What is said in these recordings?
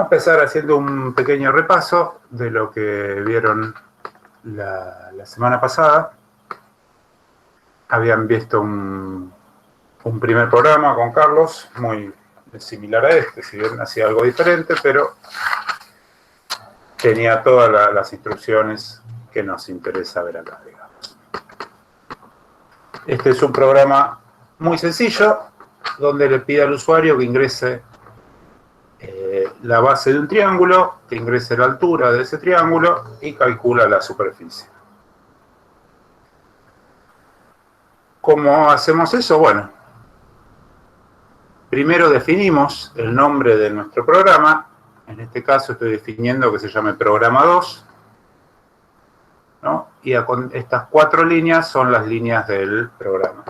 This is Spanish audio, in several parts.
empezar haciendo un pequeño repaso de lo que vieron la semana pasada. Habían visto un primer programa con Carlos, muy similar a este, si bien hacía algo diferente, pero tenía todas las instrucciones que nos interesa ver acá, digamos. Este es un programa muy sencillo, donde le pide al usuario que ingrese la base de un triángulo, que ingrese la altura de ese triángulo y calcula la superficie. ¿Cómo hacemos eso? Bueno, primero definimos el nombre de nuestro programa. En este caso estoy definiendo que se llame programa 2, ¿no? Y estas 4 líneas son las líneas del programa.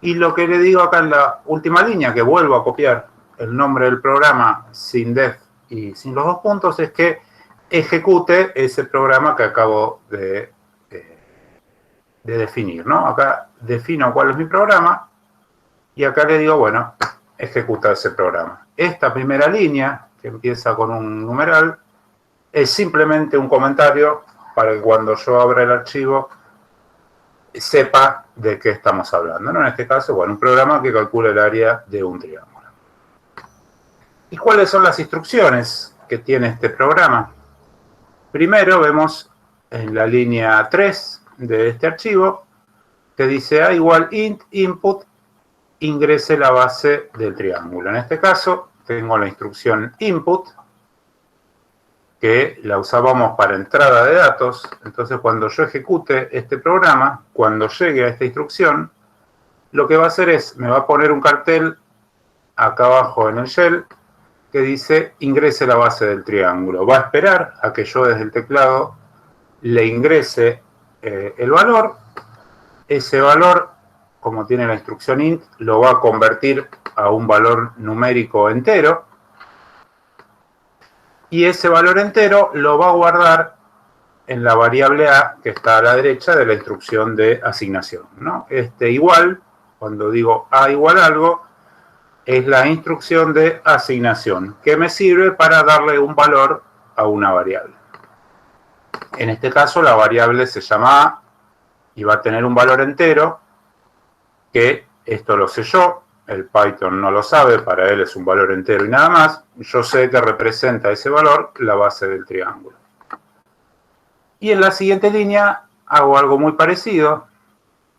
Y lo que le digo acá en la última línea, que vuelvo a copiar el nombre del programa sin def y sin los 2 puntos, es que ejecute ese programa que acabo de definir, ¿no? Acá defino cuál es mi programa y acá le digo, bueno, ejecuta ese programa. Esta primera línea, que empieza con un numeral, es simplemente un comentario para que cuando yo abra el archivo sepa de qué estamos hablando, ¿no? En este caso, bueno, un programa que calcula el área de un triángulo. ¿Y cuáles son las instrucciones que tiene este programa? Primero vemos en la línea 3 de este archivo que dice A igual int input ingrese la base del triángulo. En este caso tengo la instrucción input, que la usábamos para entrada de datos. Entonces cuando yo ejecute este programa, cuando llegue a esta instrucción, lo que va a hacer es, me va a poner un cartel acá abajo en el shell que dice ingrese la base del triángulo. Va a esperar a que yo desde el teclado le ingrese el valor. Ese valor, como tiene la instrucción int, lo va a convertir a un valor numérico entero. Y ese valor entero lo va a guardar en la variable a, que está a la derecha de la instrucción de asignación, ¿no? Igual, cuando digo a igual algo, es la instrucción de asignación, que me sirve para darle un valor a una variable. En este caso, la variable se llama a y va a tener un valor entero, que esto lo sé yo, el Python no lo sabe, para él es un valor entero y nada más. Yo sé que representa ese valor la base del triángulo. Y en la siguiente línea hago algo muy parecido.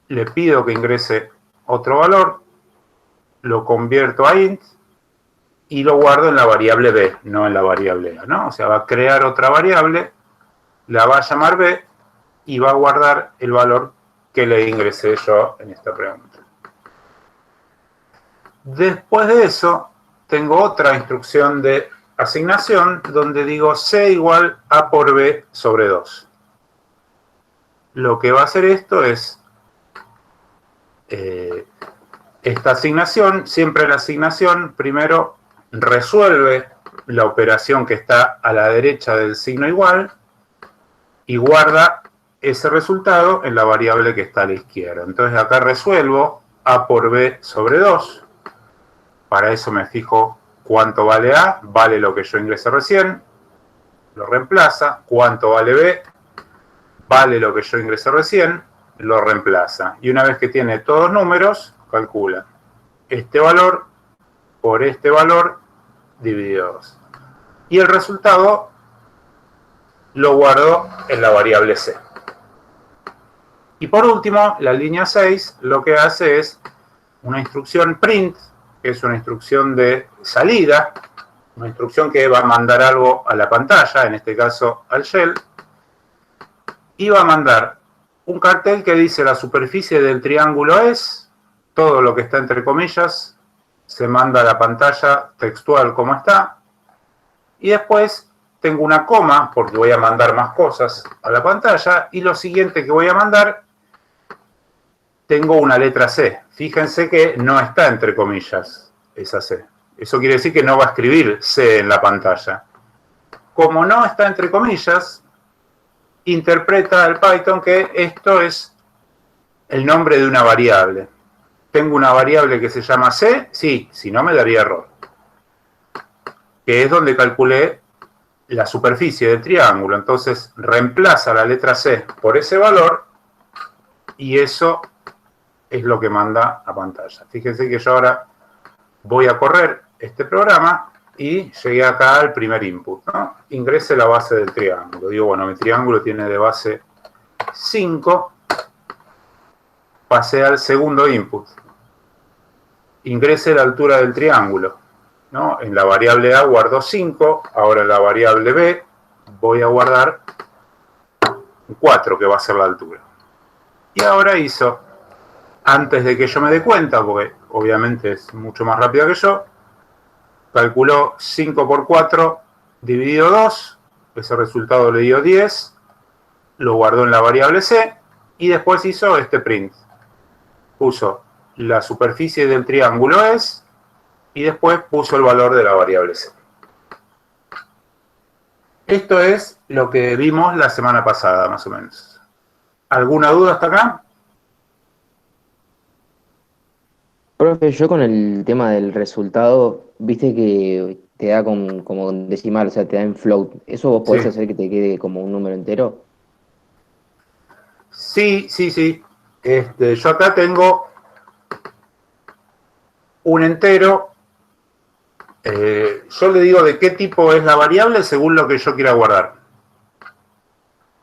Le pido que ingrese otro valor, lo convierto a int y lo guardo en la variable b, no en la variable a, ¿no? O sea, va a crear otra variable, la va a llamar b y va a guardar el valor que le ingresé yo en esta pregunta. Después de eso, tengo otra instrucción de asignación donde digo c igual a por b sobre 2. Lo que va a hacer esto es esta asignación, siempre la asignación primero resuelve la operación que está a la derecha del signo igual y guarda ese resultado en la variable que está a la izquierda. Entonces acá resuelvo a por b sobre 2. Para eso me fijo cuánto vale a, vale lo que yo ingresé recién, lo reemplaza, cuánto vale b, vale lo que yo ingresé recién, lo reemplaza. Y una vez que tiene todos números, calcula este valor por este valor dividido 2. Y el resultado lo guardo en la variable c. Y por último, la línea 6 lo que hace es una instrucción print, que es una instrucción de salida, una instrucción que va a mandar algo a la pantalla, en este caso al shell, y va a mandar un cartel que dice la superficie del triángulo es, todo lo que está entre comillas, se manda a la pantalla textual como está, y después tengo una coma, porque voy a mandar más cosas a la pantalla, y lo siguiente que voy a mandar, tengo una letra C. Fíjense que no está entre comillas esa C. Eso quiere decir que no va a escribir C en la pantalla. Como no está entre comillas, interpreta el Python que esto es el nombre de una variable. Tengo una variable que se llama C, sí, si no me daría error. Que es donde calculé la superficie del triángulo. Entonces reemplaza la letra C por ese valor y eso es lo que manda a pantalla. Fíjense que yo ahora voy a correr este programa y llegué acá al primer input, ¿no? Ingrese la base del triángulo. Digo, bueno, mi triángulo tiene de base 5. Pasé al segundo input. Ingrese la altura del triángulo, ¿no? En la variable A guardo 5, ahora en la variable B voy a guardar 4, que va a ser la altura. Y ahora hizo, antes de que yo me dé cuenta, porque obviamente es mucho más rápida que yo, calculó 5 por 4 dividido 2, ese resultado le dio 10, lo guardó en la variable C y después hizo este print. Puso la superficie del triángulo es y después puso el valor de la variable C. Esto es lo que vimos la semana pasada, más o menos. ¿Alguna duda hasta acá? Profe, yo con el tema del resultado, viste que te da como decimal, o sea, te da en float. ¿Eso vos podés Sí. hacer que te quede como un número entero? Sí, sí, sí. Yo acá tengo un entero. Yo le digo de qué tipo es la variable según lo que yo quiera guardar.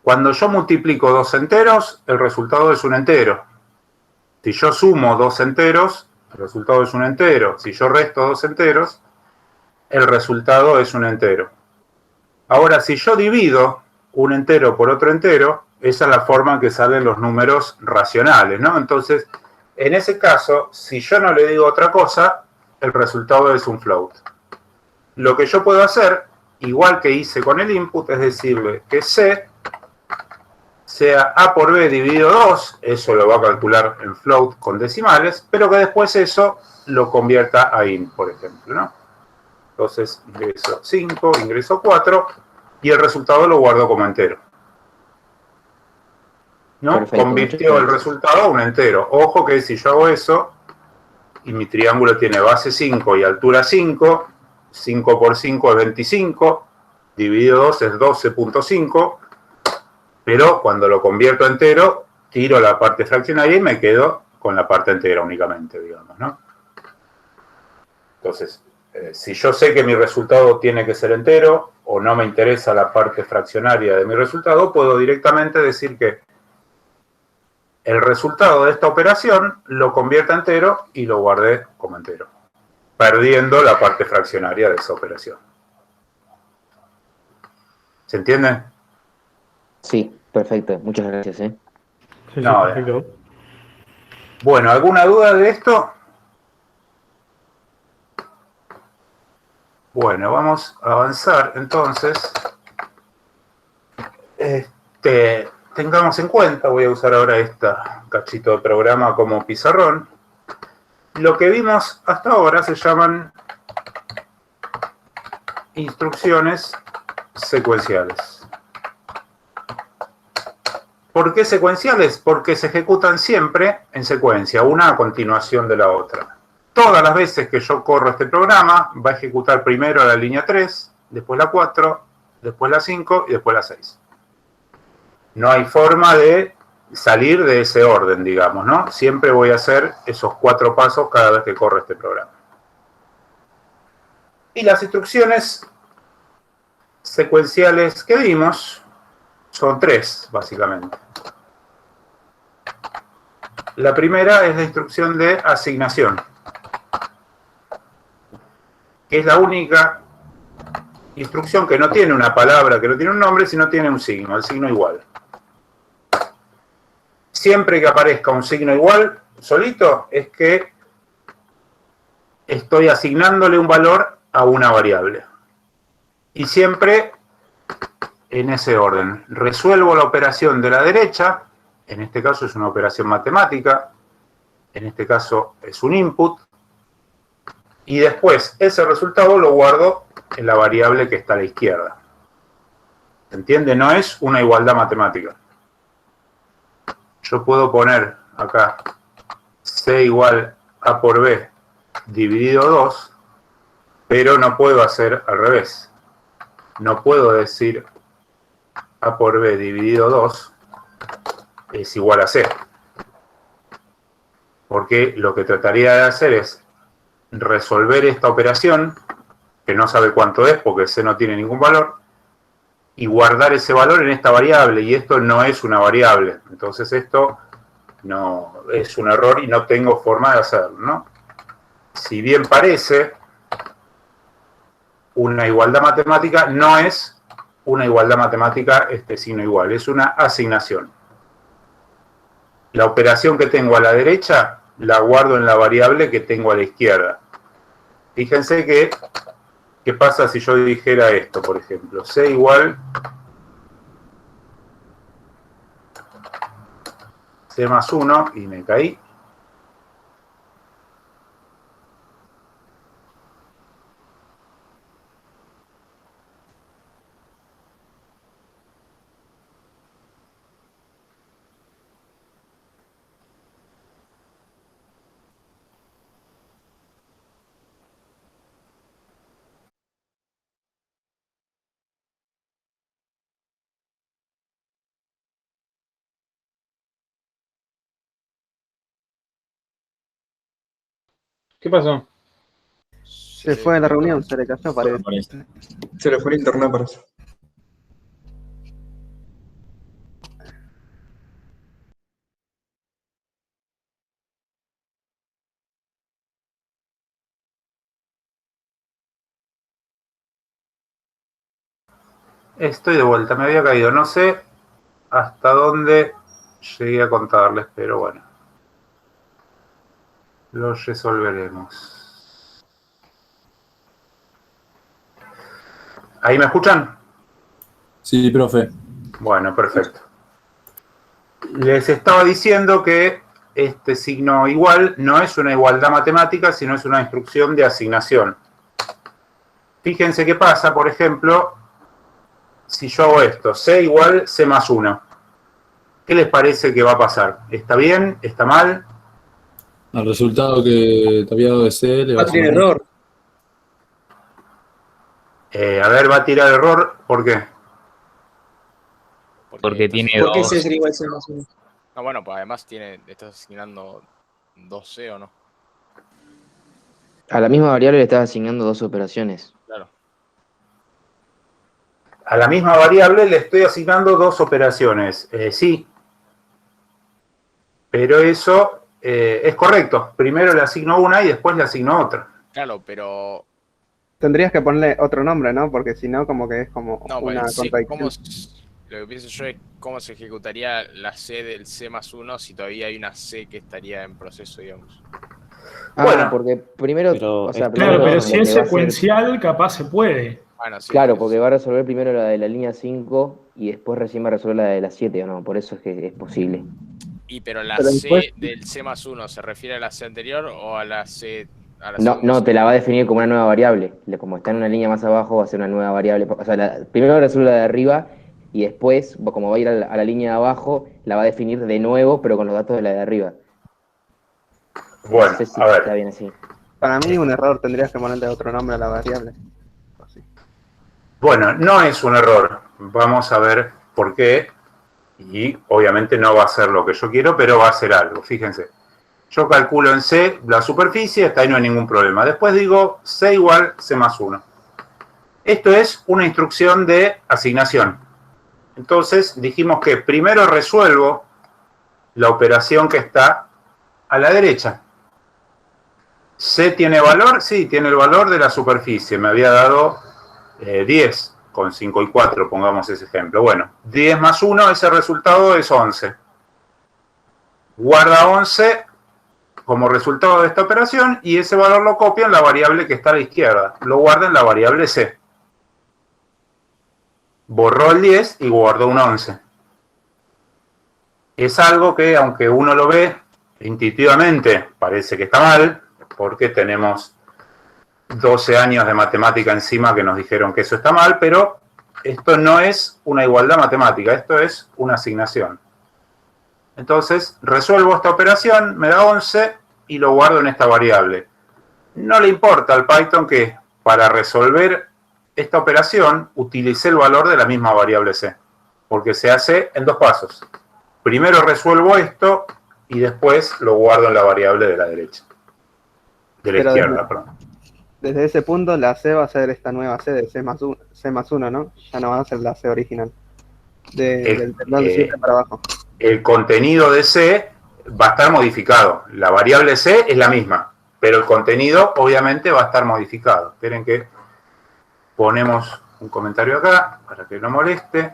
Cuando yo multiplico dos enteros, el resultado es un entero. Si yo sumo dos enteros, el resultado es un entero. Si yo resto dos enteros, el resultado es un entero. Ahora, si yo divido un entero por otro entero, esa es la forma en que salen los números racionales, ¿no? Entonces, en ese caso, si yo no le digo otra cosa, el resultado es un float. Lo que yo puedo hacer, igual que hice con el input, es decirle que C sea A por B dividido 2, eso lo va a calcular en float con decimales, pero que después eso lo convierta a int, por ejemplo, ¿no? Entonces ingreso 5, ingreso 4 y el resultado lo guardo como entero, ¿no? Perfecto, muchas Convirtió el gracias. resultado a un entero. Ojo que si yo hago eso y mi triángulo tiene base 5 y altura 5, 5 por 5 es 25, dividido 2 es 12.5, pero cuando lo convierto a entero, tiro la parte fraccionaria y me quedo con la parte entera únicamente, digamos, ¿no? Entonces, si yo sé que mi resultado tiene que ser entero o no me interesa la parte fraccionaria de mi resultado, puedo directamente decir que el resultado de esta operación lo convierta a entero y lo guardé como entero, perdiendo la parte fraccionaria de esa operación. ¿Se entiende? Sí, perfecto, muchas gracias, ¿eh? Sí, sí, No, perfecto. bueno, ¿alguna duda de esto? Bueno, vamos a avanzar entonces. Tengamos en cuenta, voy a usar ahora este cachito de programa como pizarrón. Lo que vimos hasta ahora se llaman instrucciones secuenciales. ¿Por qué secuenciales? Porque se ejecutan siempre en secuencia, una a continuación de la otra. Todas las veces que yo corro este programa, va a ejecutar primero la línea 3, después la 4, después la 5 y después la 6. No hay forma de salir de ese orden, digamos, ¿no? Siempre voy a hacer esos 4 pasos cada vez que corro este programa. Y las instrucciones secuenciales que vimos son 3, básicamente. La primera es la instrucción de asignación, que es la única instrucción que no tiene una palabra, que no tiene un nombre, sino tiene un signo, el signo igual. Siempre que aparezca un signo igual solito, es que estoy asignándole un valor a una variable. Y siempre en ese orden. Resuelvo la operación de la derecha, en este caso es una operación matemática, en este caso es un input, y después ese resultado lo guardo en la variable que está a la izquierda. ¿Se entiende? No es una igualdad matemática. Yo puedo poner acá C igual A por B dividido 2, pero no puedo hacer al revés. no puedo decir A por B dividido 2 es igual a C. Porque lo que trataría de hacer es resolver esta operación, que no sabe cuánto es porque C no tiene ningún valor, y guardar ese valor en esta variable, y esto no es una variable. Entonces esto no es un error y no tengo forma de hacerlo, ¿no? Si bien parece una igualdad matemática, no es una igualdad matemática signo igual, es una asignación. La operación que tengo a la derecha la guardo en la variable que tengo a la izquierda. Fíjense que, ¿qué pasa si yo dijera esto, por ejemplo? C igual C más 1, y me caí. ¿Qué pasó? Se fue de la reunión, se le cayó, parece. Se le fue el internet, parece. Estoy de vuelta, me había caído. No sé hasta dónde llegué a contarles, pero bueno. Lo resolveremos. ¿Ahí me escuchan? Sí, profe. Bueno, perfecto. Les estaba diciendo que este signo igual no es una igualdad matemática, sino es una instrucción de asignación. Fíjense qué pasa, por ejemplo, si yo hago esto, C igual C más 1. ¿Qué les parece que va a pasar? ¿Está bien? ¿Está mal? Al resultado que te había dado de C le va a tiene sumar. error. A ver, va a tirar error. ¿Por qué? Porque tiene ¿Por qué dos. C sería igual C más 1? No, bueno, pues además estás asignando 2C o no. A la misma variable le estás asignando dos operaciones. Claro. A la misma variable le estoy asignando dos operaciones. Sí. Pero eso es correcto. Primero le asigno una y después le asigno otra. Claro, pero. Tendrías que ponerle otro nombre, ¿no? Porque si no, como que es como No, una pues, contradicción. lo que pienso yo es cómo se ejecutaría la C del C más 1 si todavía hay una C que estaría en proceso, digamos. Ah, Bueno, porque primero, pero o sea, claro, Claro, primero pero como si que es va a ser- secuencial, capaz se puede. Bueno, sí. Claro, porque va a resolver primero la de la línea 5 y después recién va a resolver la de la 7, ¿o no? Por eso es que es posible. Pero la Pero C después- del C más 1 se refiere a la C anterior o a la C. A la No, segunda no, C? te la va a definir como una nueva variable. Como está en una línea más abajo, va a ser una nueva variable. O sea, primero resuelve la de arriba y después, como va a ir a la línea de abajo, la va a definir de nuevo, pero con los datos de la de arriba. bueno, No sé si a ver. está bien así. Para mí un error, tendrías que ponerle otro nombre a la variable. Así. Bueno, no es un error. Vamos a ver por qué. Y obviamente no va a ser lo que yo quiero, pero va a ser algo. Fíjense. Yo calculo en C la superficie, hasta ahí no hay ningún problema. Después digo C igual C más 1. Esto es una instrucción de asignación. Entonces dijimos que primero resuelvo la operación que está a la derecha. C tiene valor, sí, tiene el valor de la superficie. Me había dado 10 con 5 y 4, pongamos ese ejemplo. Bueno, 10 más 1, ese resultado es 11. Guarda 11 como resultado de esta operación y ese valor lo copia en la variable que está a la izquierda. Lo guarda en la variable C. Borró el 10 y guardó un 11. Es algo que, aunque uno lo ve intuitivamente, parece que está mal, porque tenemos 12 años de matemática encima que nos dijeron que eso está mal, pero esto no es una igualdad matemática, esto es una asignación. Entonces, resuelvo esta operación, me da 11 y lo guardo en esta variable. No le importa al Python que para resolver esta operación utilicé el valor de la misma variable C, porque se hace en dos pasos. Primero resuelvo esto y después lo guardo en la variable de la derecha. De la Pero izquierda, perdón. desde ese punto la C va a ser esta nueva C de C+1, ¿no? Ya no va a ser la C original. Del tendón de siempre para abajo. El contenido de C va a estar modificado. La variable C es la misma, pero el contenido obviamente va a estar modificado. Esperen que ponemos un comentario acá para que no moleste.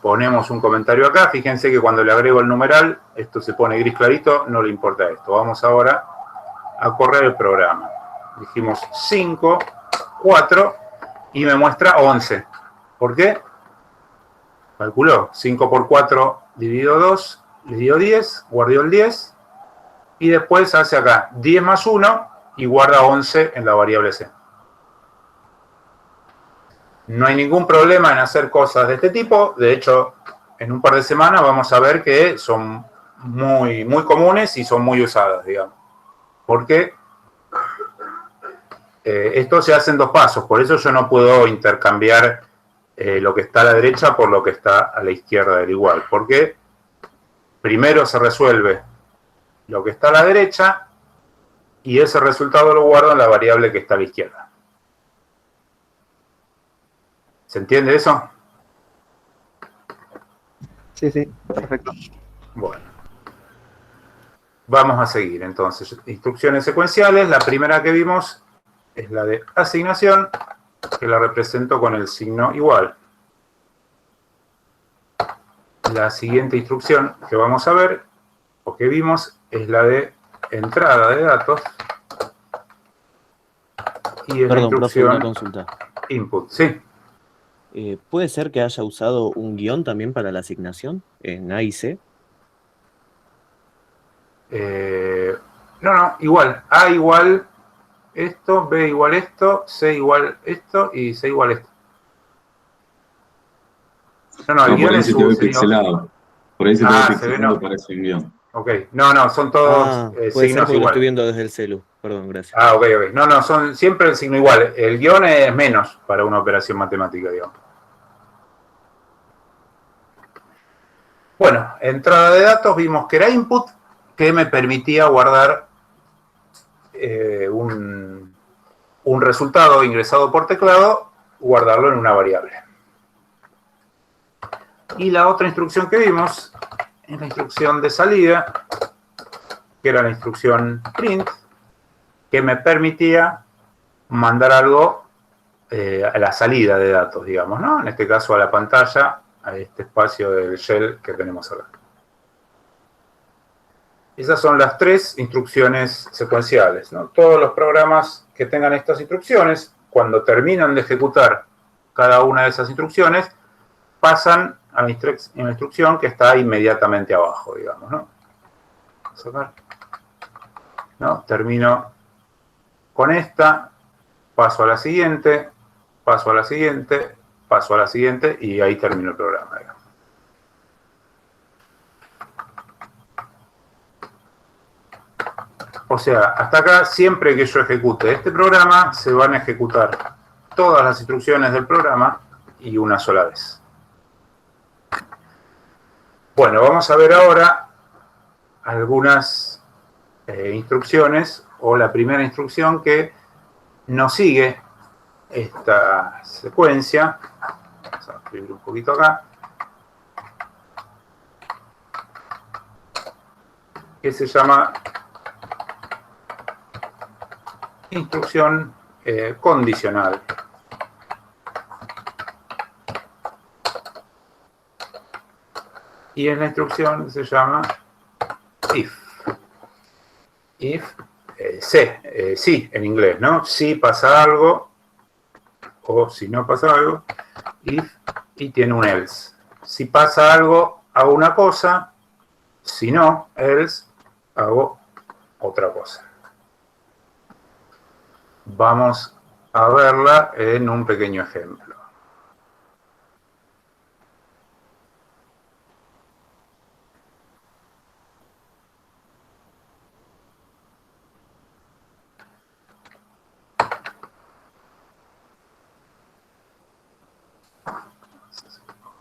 Ponemos un comentario acá. Fíjense que cuando le agrego el numeral, esto se pone gris clarito, no le importa esto. Vamos ahora a correr el programa. Dijimos 5, 4 y me muestra 11. ¿Por qué? Calculó 5 por 4 dividido 2, le dio 10, guardó el 10 y después hace acá 10 más 1 y guarda 11 en la variable C. No hay ningún problema en hacer cosas de este tipo. De hecho, en un par de semanas vamos a ver que son muy comunes y son muy usadas, digamos. Porque esto se hace en dos pasos. Por eso yo no puedo intercambiar lo que está a la derecha por lo que está a la izquierda del igual. Porque primero se resuelve lo que está a la derecha y ese resultado lo guardo en la variable que está a la izquierda. ¿Se entiende eso? Sí, sí, perfecto. Bueno. Vamos a seguir entonces. Instrucciones secuenciales. La primera que vimos es la de asignación, que la represento con el signo igual. La siguiente instrucción que vamos a ver, o que vimos, es la de entrada de datos. Y es la Perdón, profe, una instrucción consulta. input. Sí. ¿Puede ser que haya usado un guión también para la asignación en A y C? No, igual. A igual esto, B igual esto, C igual esto y C igual esto. No, el No, por guión ahí es se te ve un signo. pixelado. Por ahí se te ve Se ve, pixelado no. para ese guión. Ok. No, son todos Puede ser signos porque lo estoy iguales. viendo desde el celu. Perdón, gracias. Ok. No, son siempre el signo igual. El guión es menos para una operación matemática, digamos. Bueno, entrada de datos, vimos que era input, que me permitía guardar un resultado ingresado por teclado, guardarlo en una variable. Y la otra instrucción que vimos es la instrucción de salida, que era la instrucción print, que me permitía mandar algo a la salida de datos, digamos, ¿no? En este caso a la pantalla, a este espacio del shell que tenemos acá. Esas son las tres instrucciones secuenciales, ¿no? Todos los programas que tengan estas instrucciones, cuando terminan de ejecutar cada una de esas instrucciones, pasan a la instrucción que está inmediatamente abajo, digamos, ¿no? Vamos a ver. ¿No? Termino con esta, paso a la siguiente, paso a la siguiente, paso a la siguiente y ahí termino el programa, digamos. O sea, hasta acá, siempre que yo ejecute este programa, se van a ejecutar todas las instrucciones del programa y una sola vez. Bueno, vamos a ver ahora algunas instrucciones, o la primera instrucción que nos sigue esta secuencia. Vamos a escribir un poquito acá. Que se llama instrucción condicional. Y en la instrucción se llama if. If, sí, en inglés, ¿no? Si pasa algo, o si no pasa algo, if, y tiene un else. Si pasa algo, hago una cosa, si no, else, hago otra cosa. Vamos a verla en un pequeño ejemplo.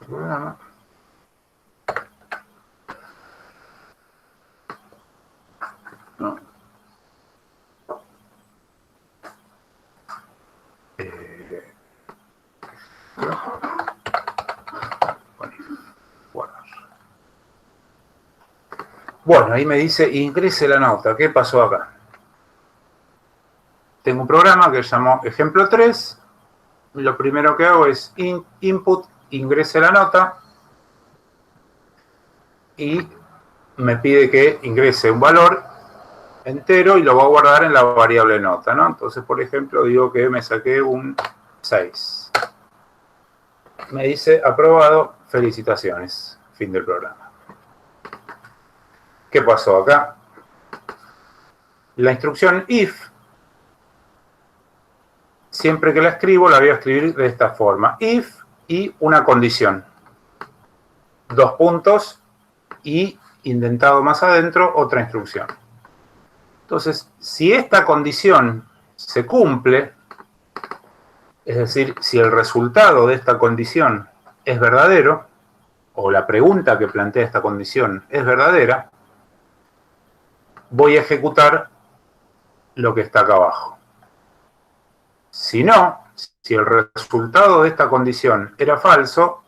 programa. No. Bueno, ahí me dice ingrese la nota. ¿Qué pasó acá? Tengo un programa que llamo ejemplo 3. Lo primero que hago es input, ingrese la nota. Y me pide que ingrese un valor entero y lo voy a guardar en la variable nota, ¿no? Entonces, por ejemplo, digo que me saqué un 6. Me dice aprobado, felicitaciones. Fin del programa. ¿Qué pasó acá? La instrucción if, siempre que la escribo, la voy a escribir de esta forma. If y una condición. 2 puntos y indentado más adentro otra instrucción. Entonces, si esta condición se cumple, es decir, si el resultado de esta condición es verdadero, o la pregunta que plantea esta condición es verdadera, voy a ejecutar lo que está acá abajo. Si no, si el resultado de esta condición era falso,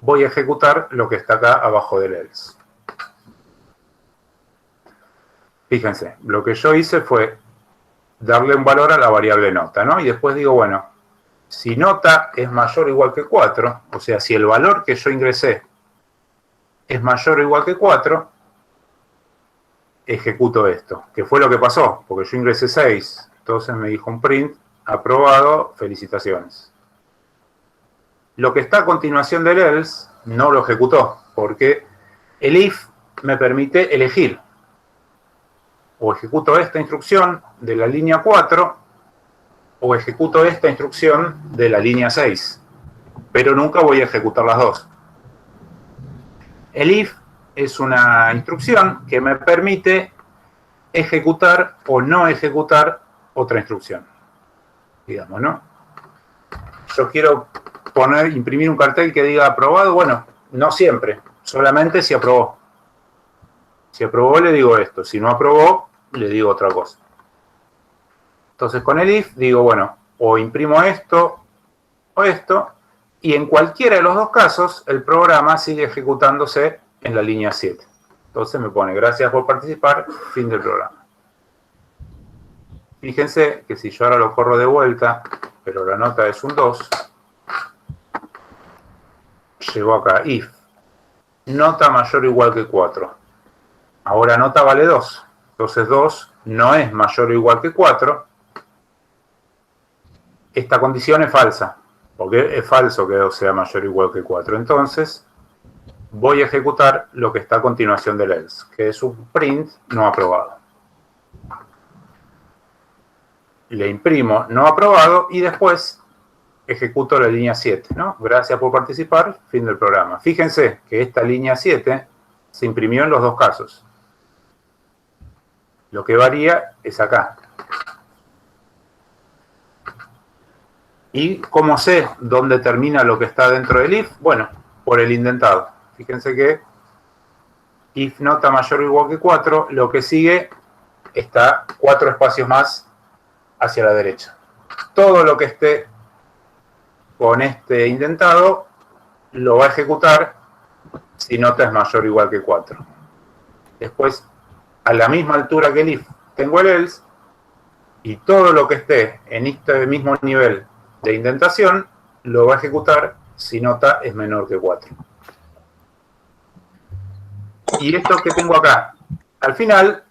voy a ejecutar lo que está acá abajo del else. Fíjense, lo que yo hice fue darle un valor a la variable nota, ¿no? Y después digo, bueno, si nota es mayor o igual que 4, o sea, si el valor que yo ingresé es mayor o igual que 4, ejecuto esto, que fue lo que pasó, porque yo ingresé 6, entonces me dijo un print, aprobado, felicitaciones. Lo que está a continuación del else no lo ejecutó, porque el if me permite elegir. O ejecuto esta instrucción de la línea 4, o ejecuto esta instrucción de la línea 6. Pero nunca voy a ejecutar las dos. El if es una instrucción que me permite ejecutar o no ejecutar otra instrucción. Digamos, ¿no? Yo quiero imprimir un cartel que diga aprobado. Bueno, no siempre, solamente si aprobó. Si aprobó, le digo esto. Si no aprobó, le digo otra cosa. Entonces, con el if digo, bueno, o imprimo esto o esto, y en cualquiera de los dos casos, el programa sigue ejecutándose en la línea 7. Entonces me pone, gracias por participar, fin del programa. Fíjense que si yo ahora lo corro de vuelta, pero la nota es un 2, llegó acá, if, nota mayor o igual que 4. Ahora nota vale 2. Entonces 2 no es mayor o igual que 4. Esta condición es falsa, porque es falso que 2 sea mayor o igual que 4. Entonces voy a ejecutar lo que está a continuación del else, que es un print no aprobado. Le imprimo no aprobado y después ejecuto la línea 7, ¿no? Gracias por participar, fin del programa. Fíjense que esta línea 7 se imprimió en los dos casos. Lo que varía es acá. ¿Y cómo sé dónde termina lo que está dentro del if? Bueno, por el indentado. Fíjense que if nota mayor o igual que 4, lo que sigue está 4 espacios más hacia la derecha. Todo lo que esté con este indentado lo va a ejecutar si nota es mayor o igual que 4. Después, a la misma altura que el if, tengo el else, y todo lo que esté en este mismo nivel de indentación lo va a ejecutar si nota es menor que 4. Y esto que tengo acá, al final,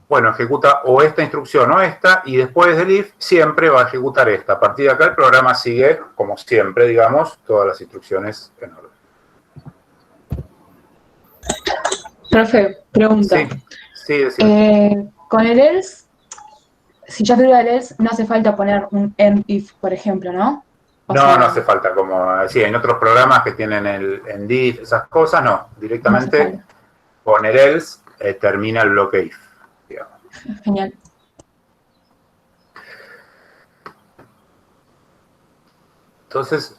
bueno, ejecuta o esta instrucción o esta, y después del if siempre va a ejecutar esta. A partir de acá el programa sigue, como siempre, digamos, todas las instrucciones en orden. Profe, pregunta. Sí, sí. Con el else, si ya tuviera el else, no hace falta poner un end if, por ejemplo, ¿no? No hace falta, como decía, en otros programas que tienen el end if, esas cosas, no. Directamente con el else termina el bloque if. Digamos. Genial. Entonces,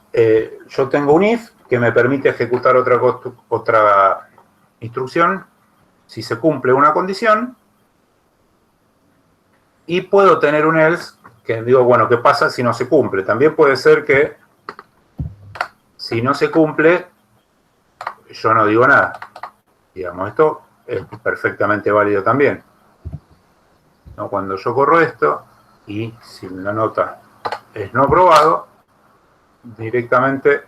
yo tengo un if que me permite ejecutar otra instrucción si se cumple una condición, y puedo tener un else que digo, bueno, ¿qué pasa si no se cumple? También puede ser que si no se cumple, yo no digo nada. Digamos, esto es perfectamente válido también. ¿No? Cuando yo corro esto, y si la nota es no aprobado, directamente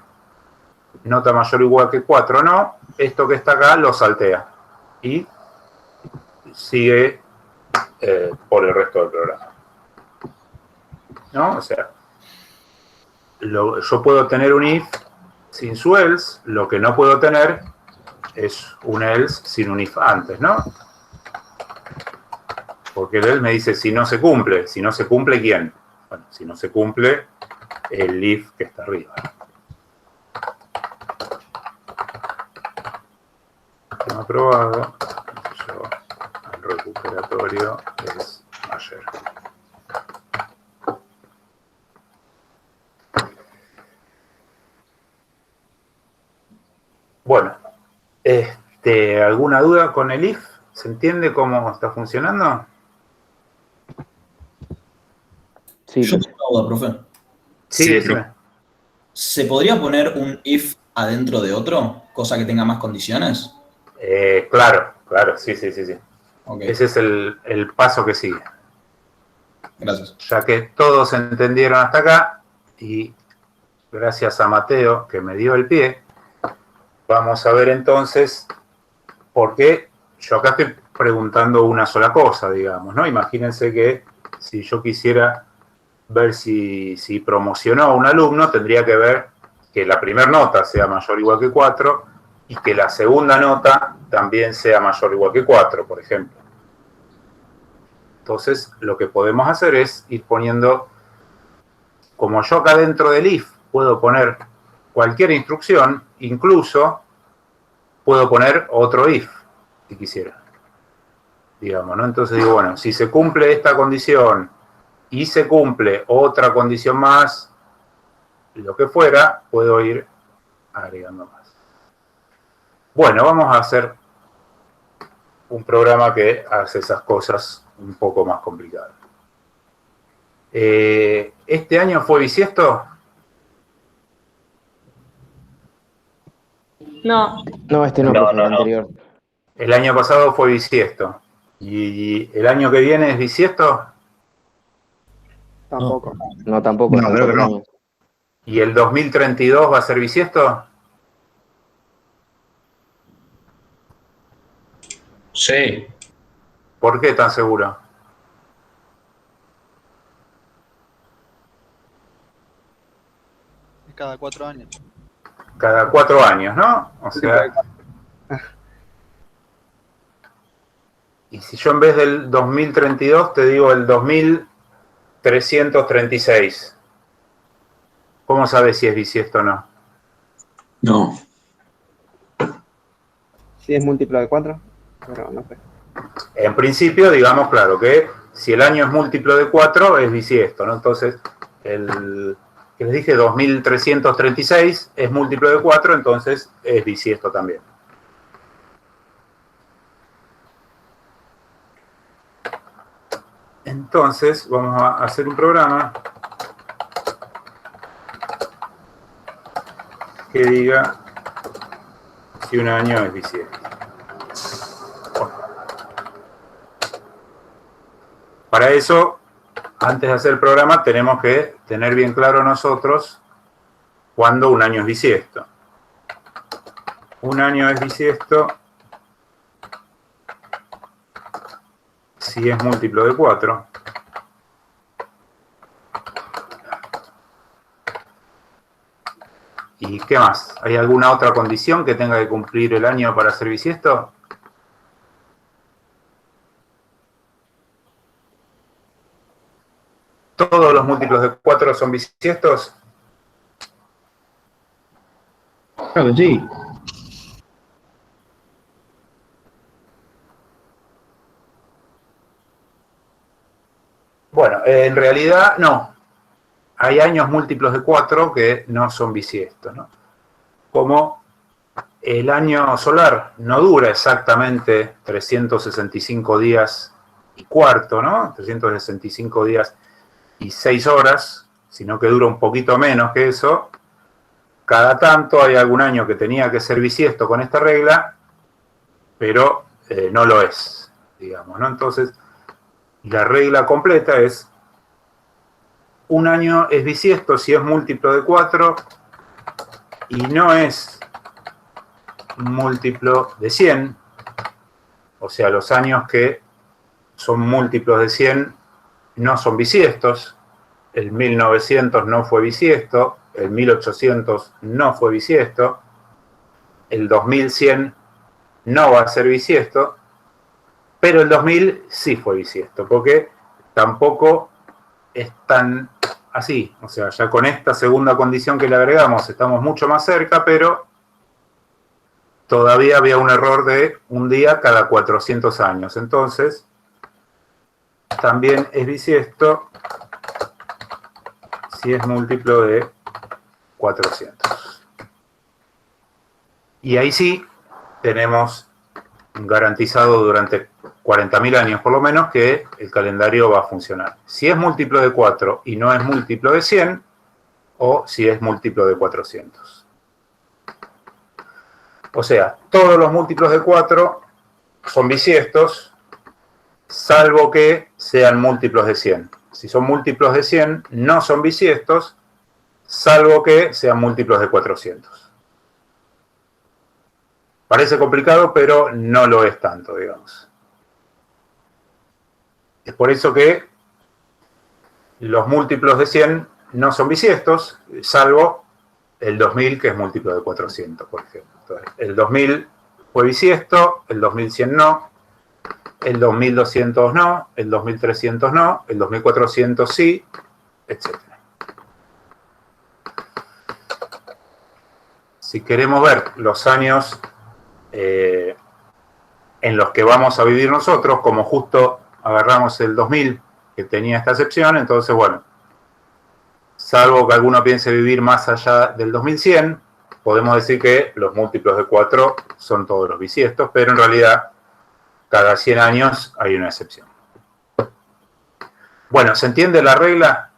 nota mayor o igual que 4 no, esto que está acá lo saltea y sigue por el resto del programa. ¿No? O sea, yo puedo tener un if sin su else, lo que no puedo tener es un else sin un if antes, ¿no? Porque el else me dice si no se cumple. ¿Quién? Bueno, si no se cumple, el if que está arriba. No aprobado. Yo, el recuperatorio es ayer. Bueno, ¿alguna duda con el if? ¿Se entiende cómo está funcionando? Sí, Yo tengo una duda, profe. Sí, decime. ¿Se podría poner un if adentro de otro? Cosa que tenga más condiciones. Claro, sí. Okay. Ese es el paso que sigue. Gracias. Ya que todos entendieron hasta acá, y gracias a Mateo que me dio el pie, vamos a ver entonces por qué yo acá estoy preguntando una sola cosa, digamos, ¿no? Imagínense que si yo quisiera ver si promocionó a un alumno, tendría que ver que la primera nota sea mayor o igual que 4 y que la segunda nota también sea mayor o igual que 4, por ejemplo. Entonces, lo que podemos hacer es ir poniendo, como yo acá dentro del if puedo poner cualquier instrucción, incluso puedo poner otro if, si quisiera. Digamos, ¿no? Entonces digo, bueno, si se cumple esta condición y se cumple otra condición más, lo que fuera, puedo ir agregando más. Bueno, vamos a hacer un programa que hace esas cosas un poco más complicadas. ¿Este año fue bisiesto? No. No, este no, profe, el anterior. El año pasado fue bisiesto. ¿Y el año que viene es bisiesto? Tampoco. No, tampoco. No, son creo que 4 no. años. ¿Y el 2032 va a ser bisiesto? Sí. ¿Por qué tan seguro? Cada 4 años. Cada 4 años, ¿no? O sea... Y si yo en vez del 2032 te digo el 2336, ¿cómo sabes si es bisiesto o no? No. Si es múltiplo de 4, pero no sé. En principio, digamos, claro, que si el año es múltiplo de 4, es bisiesto, ¿no? Entonces, el que les dije, 2336 es múltiplo de 4, entonces es bisiesto también. Entonces, vamos a hacer un programa que diga si un año es bisiesto. Para eso, antes de hacer el programa, tenemos que tener bien claro nosotros cuándo un año es bisiesto. Un año es bisiesto si es múltiplo de 4. ¿Y qué más? ¿Hay alguna otra condición que tenga que cumplir el año para ser bisiesto? ¿Todos los múltiplos de 4 son bisiestos? Claro que sí. Bueno, en realidad no. Hay años múltiplos de 4 que no son bisiestos, ¿no? como el año solar no dura exactamente 365 días y cuarto, ¿no? 365 días y 6 horas, sino que dura un poquito menos que eso. Cada tanto hay algún año que tenía que ser bisiesto con esta regla, pero no lo es, digamos, ¿no? Entonces, la regla completa es: un año es bisiesto si es múltiplo de 4 y no es múltiplo de 100, o sea, los años que son múltiplos de 100 no son bisiestos. El 1900 no fue bisiesto, el 1800 no fue bisiesto, el 2100 no va a ser bisiesto, pero el 2000 sí fue bisiesto, porque tampoco es tan así. O sea, ya con esta segunda condición que le agregamos estamos mucho más cerca, pero todavía había un error de un día cada 400 años. Entonces, también es bisiesto si es múltiplo de 400. Y ahí sí tenemos garantizado durante 40.000 años por lo menos que el calendario va a funcionar. Si es múltiplo de 4 y no es múltiplo de 100, o si es múltiplo de 400. O sea, todos los múltiplos de 4 son bisiestos, salvo que sean múltiplos de 100. Si son múltiplos de 100, no son bisiestos, salvo que sean múltiplos de 400. Parece complicado, pero no lo es tanto, digamos. Es por eso que los múltiplos de 100 no son bisiestos, salvo el 2000, que es múltiplo de 400, por ejemplo. Entonces, el 2000 fue bisiesto, el 2100 no, el 2200 no, el 2300 no, el 2400 sí, etc. Si queremos ver los años en los que vamos a vivir nosotros, como justo agarramos el 2000 que tenía esta excepción, entonces bueno, salvo que alguno piense vivir más allá del 2100, podemos decir que los múltiplos de 4 son todos los bisiestos, pero en realidad cada 100 años hay una excepción. Bueno, ¿se entiende la regla?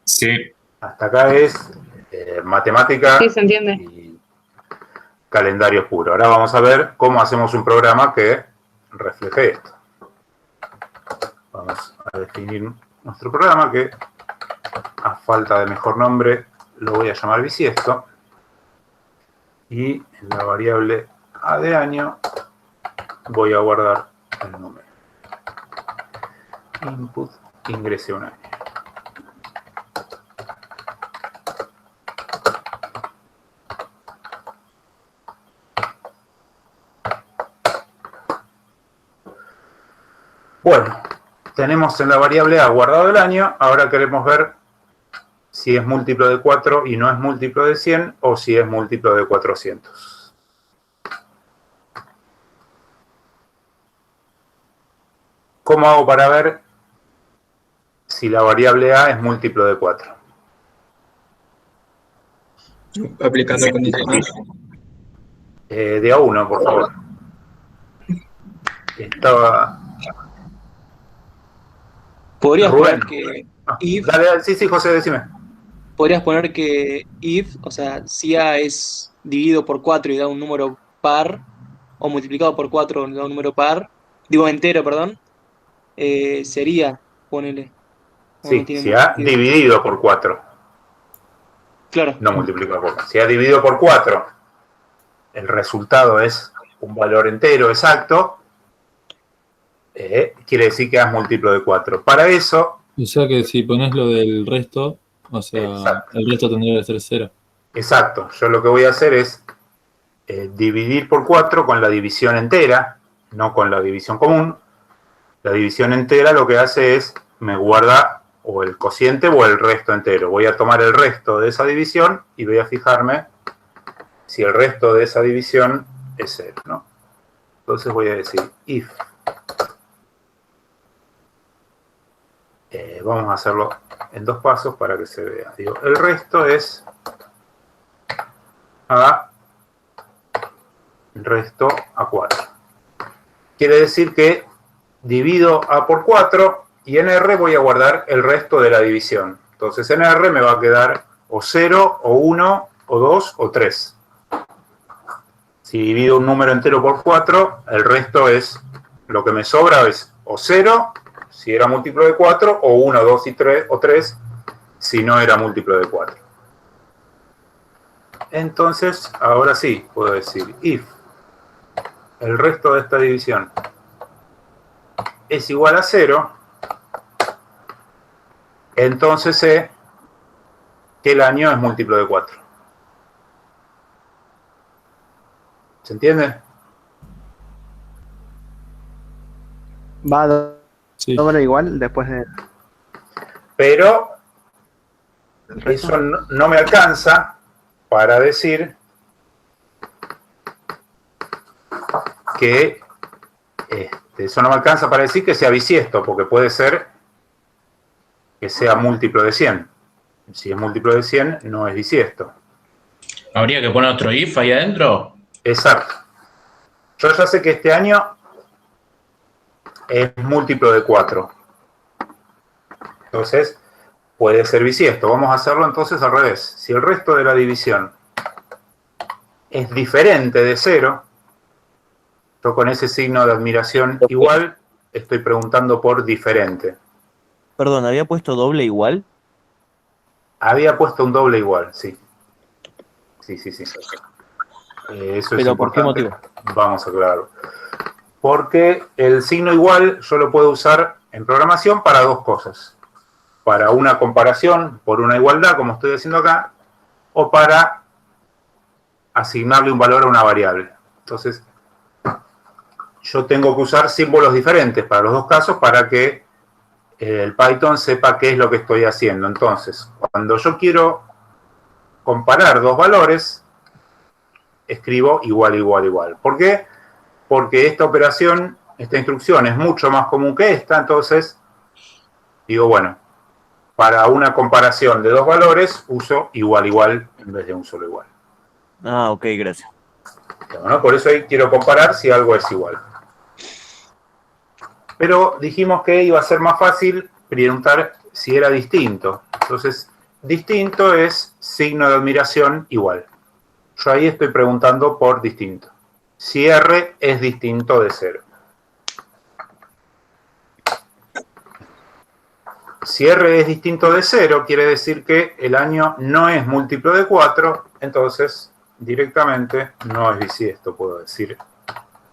Sí. Hasta acá es matemática. Sí, se entiende. Y calendario puro. Ahora vamos a ver cómo hacemos un programa que refleje esto. Vamos a definir nuestro programa, que a falta de mejor nombre lo voy a llamar bisiesto. Y en la variable a de año voy a guardar el número. Input ingrese un año. Bueno, tenemos en la variable a guardado el año. Ahora queremos ver si es múltiplo de 4 y no es múltiplo de 100, o si es múltiplo de 400. ¿Cómo hago para ver si la variable a es múltiplo de 4? Aplicando condiciones. De a 1, por favor. Estaba... Podrías Rubén. poner que if... Dale, sí, José, decime. Podrías poner que if, o sea, si a es dividido por 4 y da un número par, o multiplicado por 4 y da un número par, digo entero, perdón, sería, ponele. Sí, si a dividido por 4. Claro. No multiplicado por 4. Si a dividido por 4, el resultado es un valor entero exacto, quiere decir que A es múltiplo de 4. Para eso... O sea que si pones lo del resto, o sea, exacto, el resto tendría que ser 0. Exacto. Yo lo que voy a hacer es dividir por 4 con la división entera, no con la división común. La división entera lo que hace es, me guarda o el cociente o el resto entero. Voy a tomar el resto de esa división y voy a fijarme si el resto de esa división es 0, ¿no? Entonces voy a decir if. Vamos a hacerlo en 2 pasos para que se vea. Digo, el resto es a resto a 4. Quiere decir que divido a por 4 y en R voy a guardar el resto de la división. Entonces en R me va a quedar o 0, o 1, o 2, o 3. Si divido un número entero por 4, el resto es, lo que me sobra es o 0, si era múltiplo de 4, o 1, 2 y 3, o 3, si no era múltiplo de 4. Entonces, ahora sí, puedo decir if el resto de esta división es igual a 0, entonces sé que el año es múltiplo de 4. ¿Se entiende? Va a Sí. doble igual después de... Pero del resto. eso no me alcanza para decir que eso no me alcanza para decir que sea bisiesto, porque puede ser que sea múltiplo de 100. Si es múltiplo de 100, no es bisiesto. ¿Habría que poner otro if ahí adentro? Exacto. Yo ya sé que este año es múltiplo de 4. Entonces, puede ser bisiesto. Vamos a hacerlo entonces al revés. Si el resto de la división es diferente de 0, yo con ese signo de admiración igual estoy preguntando por diferente. Perdón, ¿había puesto doble igual? Había puesto un doble igual, sí. Sí. Eso es ¿Pero por qué importante. motivo? Vamos a aclararlo. Porque el signo igual yo lo puedo usar en programación para dos cosas. Para una comparación por una igualdad, como estoy haciendo acá, o para asignarle un valor a una variable. Entonces, yo tengo que usar símbolos diferentes para los dos casos para que el Python sepa qué es lo que estoy haciendo. Entonces, cuando yo quiero comparar dos valores, escribo igual. ¿Por qué? Porque esta operación, esta instrucción es mucho más común que esta, entonces digo, bueno, para una comparación de dos valores uso igual en vez de un solo igual. Ah, ok, gracias. Bueno, por eso ahí quiero comparar si algo es igual. Pero dijimos que iba a ser más fácil preguntar si era distinto. Entonces, distinto es signo de admiración igual. Yo ahí estoy preguntando por distinto. Si R es distinto de 0. Si R es distinto de 0, quiere decir que el año no es múltiplo de 4, entonces directamente no es bisiesto, puedo decir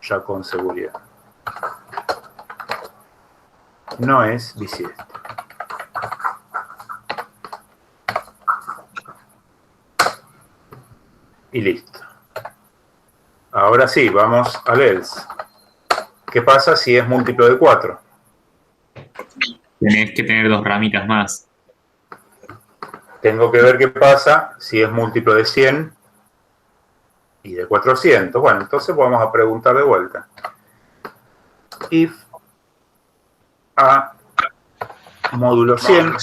ya con seguridad. No es bisiesto. Y listo. Ahora sí, vamos al else. ¿Qué pasa si es múltiplo de 4? Tenés que tener dos ramitas más. Tengo que ver qué pasa si es múltiplo de 100 y de 400. Bueno, entonces vamos a preguntar de vuelta. If a módulo 100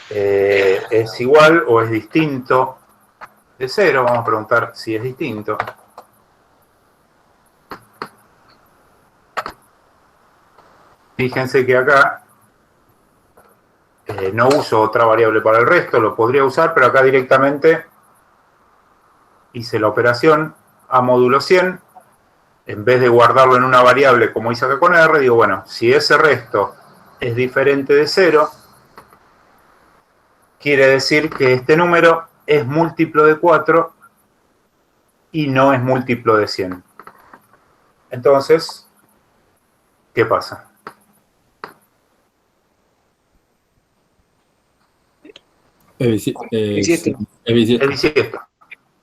es igual o es distinto de 0. Vamos a preguntar si es distinto. Fíjense que acá no uso otra variable para el resto, lo podría usar, pero acá directamente hice la operación a módulo 100. En vez de guardarlo en una variable como hice acá con R, digo, bueno, si ese resto es diferente de 0, quiere decir que este número es múltiplo de 4 y no es múltiplo de 100. Entonces, ¿qué pasa? Bisiesto. Es bisiesto.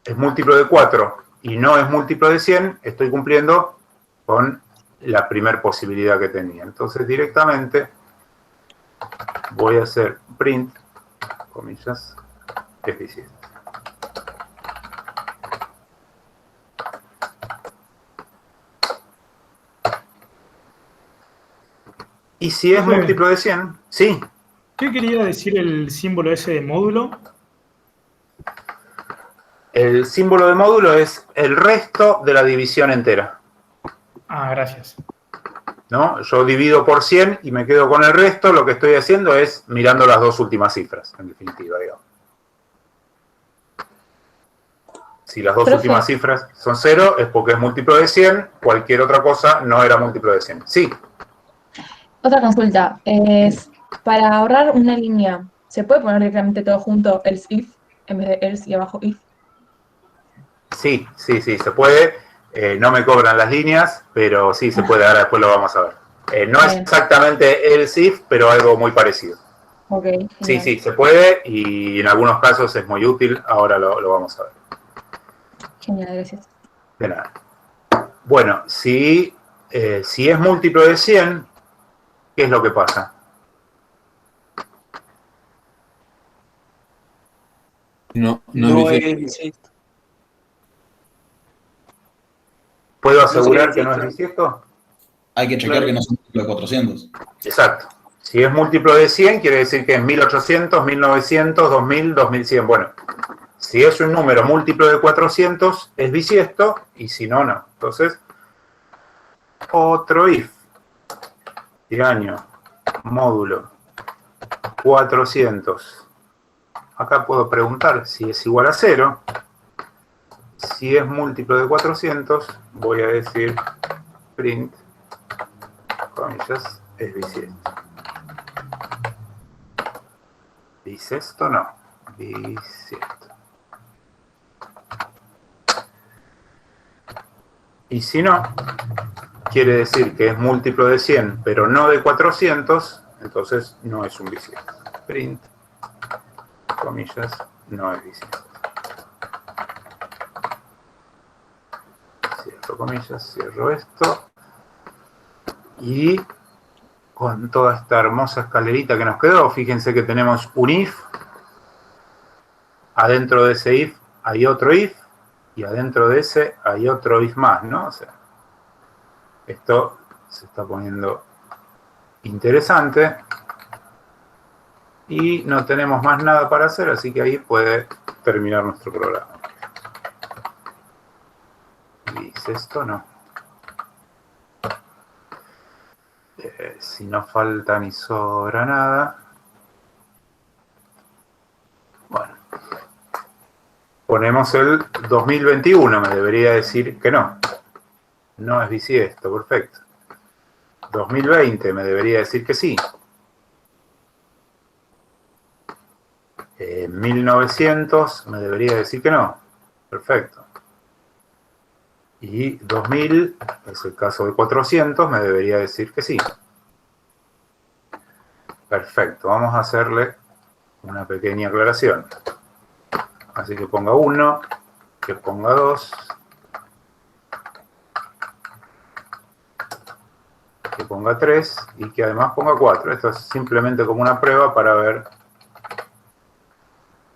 Es múltiplo de 4 y no es múltiplo de 100, estoy cumpliendo con la primera posibilidad que tenía. Entonces directamente voy a hacer print, comillas, es bisiesto. ¿Y si es múltiplo de 100? Sí. ¿Qué quería decir el símbolo ese de módulo? El símbolo de módulo es el resto de la división entera, Ah, gracias. ¿no? Yo divido por 100 y me quedo con el resto. Lo que estoy haciendo es mirando las dos últimas cifras, en definitiva, digamos. Si las dos Profe. últimas cifras son 0, es porque es múltiplo de 100. Cualquier otra cosa no era múltiplo de 100. Sí, Otra consulta. Para ahorrar una línea, ¿se puede poner directamente todo junto, else if, en vez de else y abajo if? sí, se puede. No me cobran las líneas, pero sí se puede. Ahora después lo vamos a ver. No es Bien. exactamente else if, pero algo muy parecido. Ok, Sí, genial. se puede y en algunos casos es muy útil. Ahora lo vamos a ver. Genial, gracias. De nada. Bueno, si es múltiplo de 100, ¿qué es lo que pasa? No No es es bisiesto. bisiesto. ¿Puedo No sería asegurar que no es bisiesto. bisiesto? Hay que chequear que no sea múltiplo de 400. Exacto. Si es múltiplo de 100, quiere decir que es 1800, 1900, 2000, 2100. Bueno, si es un número múltiplo de 400, es bisiesto, y si no, no. Entonces, otro if. Y año, módulo, 400. Acá puedo preguntar si es igual a 0. Si es múltiplo de 400, voy a decir print, comillas, es bisiesto. Bisiesto no, bisiesto. Y si no, quiere decir que es múltiplo de 100, pero no de 400, entonces no es un bisiesto. Print, comillas, no es bisiesto. Cierro comillas, cierro esto. Y con toda esta hermosa escalerita que nos quedó, fíjense que tenemos un if. Adentro de ese if hay otro if. Y adentro de ese hay otro if más, ¿no? O sea, esto se está poniendo interesante. Y no tenemos más nada para hacer, así que ahí puede terminar nuestro programa. Dice esto, no. Si no falta ni sobra nada. Bueno. Ponemos el 2021, me debería decir que no. No es bisiesto, perfecto. 2020 me debería decir que sí. 1900 me debería decir que no. Perfecto. Y 2000, es el caso de 400, me debería decir que sí. Perfecto, vamos a hacerle una pequeña aclaración. Así que ponga 1, que ponga 2, que ponga 3 y que además ponga 4. Esto es simplemente como una prueba para ver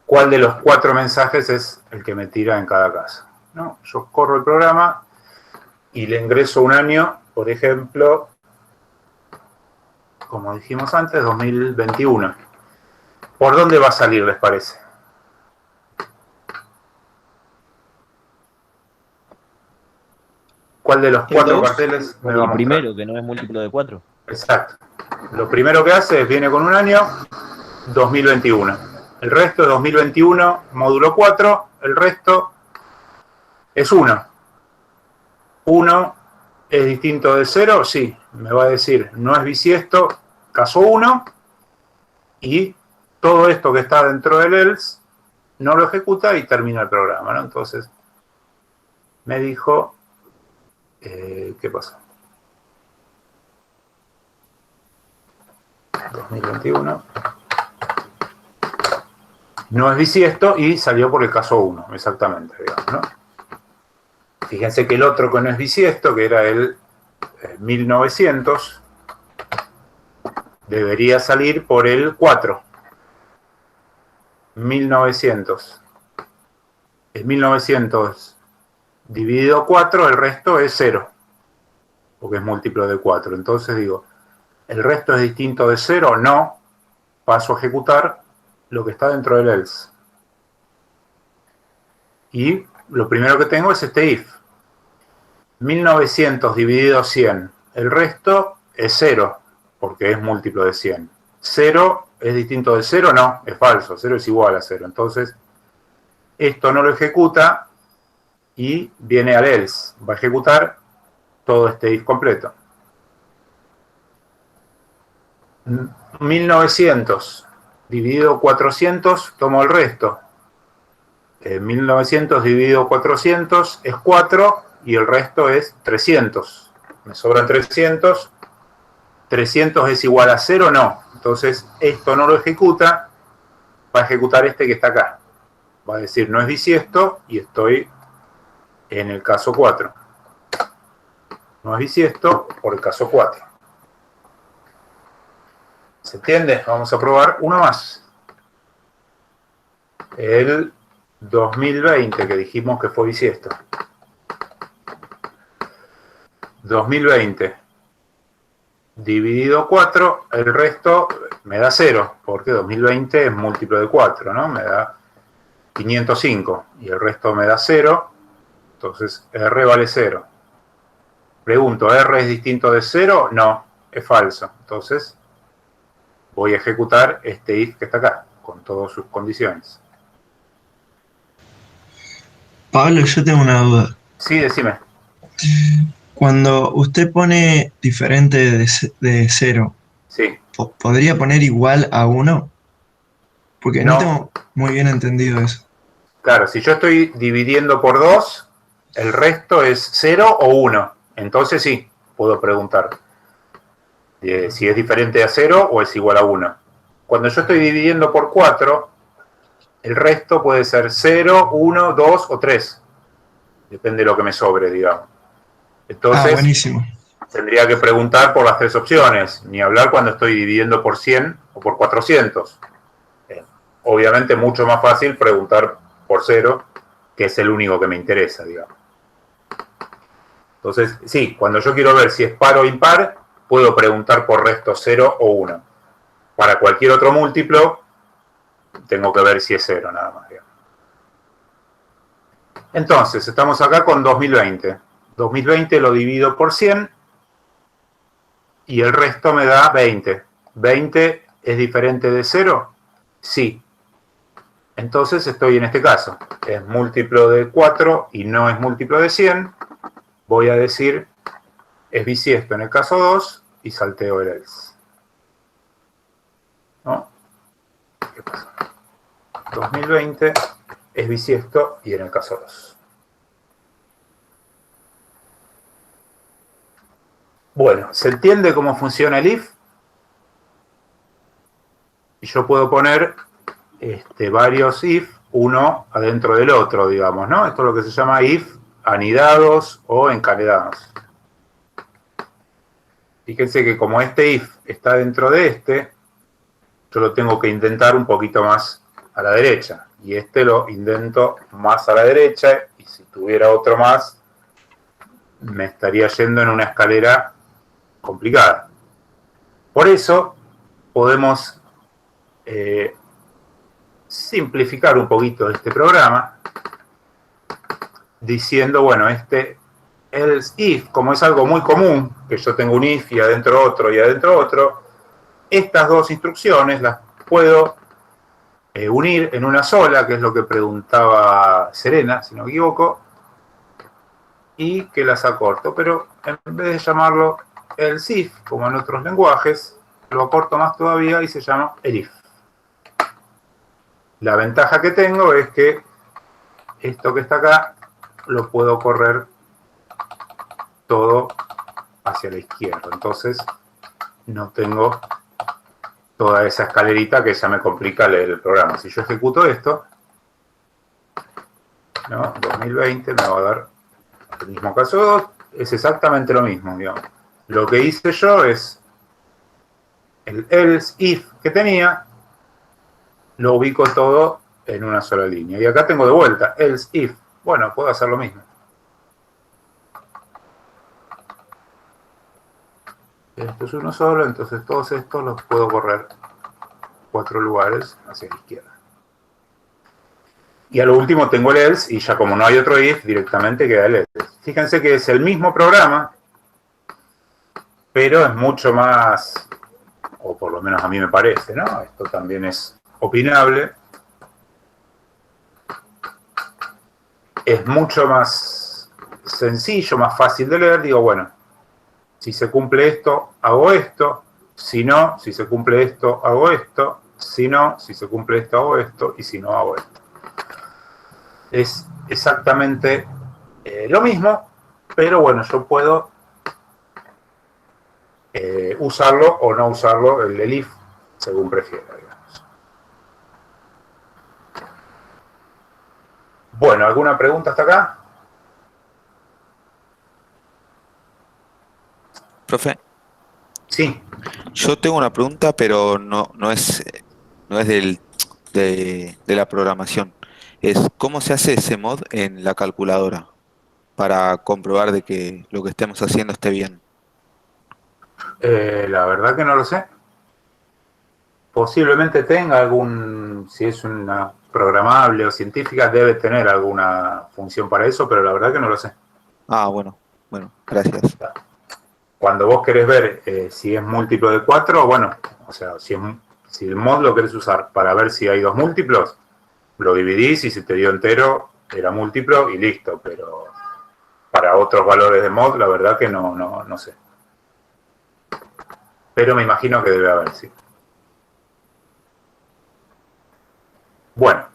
cuál de los 4 mensajes es el que me tira en cada caso, ¿no? Yo corro el programa y le ingreso un año, por ejemplo, como dijimos antes, 2021. ¿Por dónde va a salir, les parece? ¿Cuál de los 4 carteles me va a El mostrar? primero, que no es múltiplo de 4. Exacto. Lo primero que hace es, viene con un año, 2021. El resto es 2021, módulo 4. El resto es 1. 1 es distinto de 0, sí. Me va a decir, no es bisiesto, caso 1. Y todo esto que está dentro del else no lo ejecuta y termina el programa, ¿no? Entonces, me dijo... ¿qué pasó? 2021. No es bisiesto y salió por el caso 1, exactamente, digamos, ¿no? Fíjense que el otro que no es bisiesto, que era el 1900, debería salir por el 4. 1900. El 1900 dividido 4, el resto es 0, porque es múltiplo de 4. Entonces digo, ¿el resto es distinto de 0? No. paso a ejecutar lo que está dentro del else. Y lo primero que tengo es este if. 1900 dividido 100. El resto es 0, porque es múltiplo de 100. 0 es distinto de 0, no, es falso. 0 es igual a 0. Entonces, esto no lo ejecuta y viene al else. Va a ejecutar todo este if completo. 1900 dividido 400, tomo el resto. 1900 dividido 400 es 4 y el resto es 300. Me sobran 300. 300 es igual a 0, no. Entonces esto no lo ejecuta, va a ejecutar este que está acá. Va a decir no es bisiesto y estoy en el caso 4. No es bisiesto por el caso 4. ¿Se entiende? Vamos a probar uno más. El 2020, que dijimos que fue bisiesto. 2020 dividido 4, el resto me da 0, porque 2020 es múltiplo de 4, ¿no? Me da 505 y el resto me da 0, entonces R vale 0. Pregunto, ¿R es distinto de 0? No, es falso. Entonces voy a ejecutar este if que está acá, con todas sus condiciones. Pablo, yo tengo una duda. Sí, decime. Cuando usted pone diferente de 0, sí. ¿Podría poner igual a 1? Porque no tengo muy bien entendido eso. Claro, si yo estoy dividiendo por 2, el resto es 0 o 1. Entonces sí, puedo preguntar si es diferente a 0 o es igual a 1. Cuando yo estoy dividiendo por 4, el resto puede ser 0, 1, 2 o 3. Depende de lo que me sobre, digamos. Entonces, buenísimo. Tendría que preguntar por las 3 opciones. Ni hablar cuando estoy dividiendo por 100 o por 400. Obviamente mucho más fácil preguntar por 0, que es el único que me interesa, digamos. Entonces, sí, cuando yo quiero ver si es par o impar, puedo preguntar por resto 0 o 1. Para cualquier otro múltiplo, tengo que ver si es 0 nada más. Digamos. Entonces, estamos acá con 2020. 2020 lo divido por 100 y el resto me da 20. ¿20 es diferente de 0? Sí. Entonces estoy en este caso. Es múltiplo de 4 y no es múltiplo de 100. Voy a decir es bisiesto en el caso 2 y salteo el else. ¿No? ¿Qué pasa? 2020 es bisiesto y en el caso 2. Bueno, ¿se entiende cómo funciona el if? Y yo puedo poner varios if, uno adentro del otro, digamos, ¿no? Esto es lo que se llama if anidados o encadenados. Fíjense que como este if está dentro de este, yo lo tengo que intentar un poquito más a la derecha. Y este lo intento más a la derecha, y si tuviera otro más, me estaría yendo en una escalera complicada. Por eso podemos simplificar un poquito este programa diciendo, bueno, else if, como es algo muy común, que yo tengo un if y adentro otro y adentro otro, estas dos instrucciones las puedo unir en una sola, que es lo que preguntaba Serena, si no me equivoco, y que las acorto, pero en vez de llamarlo else if, como en otros lenguajes, lo acorto más todavía y se llama elif. La ventaja que tengo es que esto que está acá lo puedo correr todo hacia la izquierda. Entonces no tengo toda esa escalerita que ya me complica leer el programa. Si yo ejecuto esto, ¿no? 2020 me va a dar el mismo caso 2, es exactamente lo mismo, digamos. Lo que hice yo es el else if que tenía, lo ubico todo en una sola línea. Y acá tengo de vuelta else if. Bueno, puedo hacer lo mismo. Esto es uno solo, entonces todos estos los puedo correr 4 lugares hacia la izquierda. Y a lo último tengo el else, y ya como no hay otro if, directamente queda el else. Fíjense que es el mismo programa, pero es mucho más, o por lo menos a mí me parece, ¿no? Esto también es opinable. Es mucho más sencillo, más fácil de leer. Digo, bueno, si se cumple esto, hago esto. Si no, si se cumple esto, hago esto. Si no, si se cumple esto, hago esto. Y si no, hago esto. Es exactamente lo mismo, pero bueno, yo puedo usarlo o no usarlo, el del if, según prefiera, digamos. Bueno, ¿alguna pregunta hasta acá? Profe. Sí. Yo tengo una pregunta, pero no es de la programación. Es ¿cómo se hace ese mod en la calculadora para comprobar de que lo que estemos haciendo esté bien? La verdad que no lo sé. Posiblemente tenga algún, si es una programable o científica, debe tener alguna función para eso, pero la verdad que no lo sé. Ah, bueno, gracias. Cuando vos querés ver si es múltiplo de 4, bueno, o sea, si el mod lo querés usar para ver si hay dos múltiplos, lo dividís y si te dio entero, era múltiplo y listo, pero para otros valores de mod, la verdad que no sé. Pero me imagino que debe haber, sí. Bueno.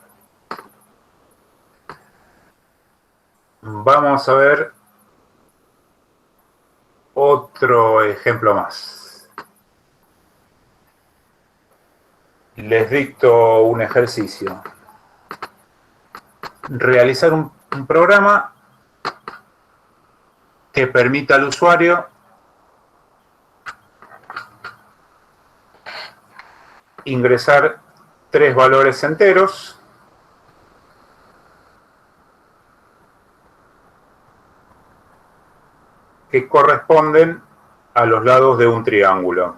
Vamos a ver otro ejemplo más. Les dicto un ejercicio. Realizar un programa que permita al usuario ingresar 3 valores enteros que corresponden a los lados de un triángulo.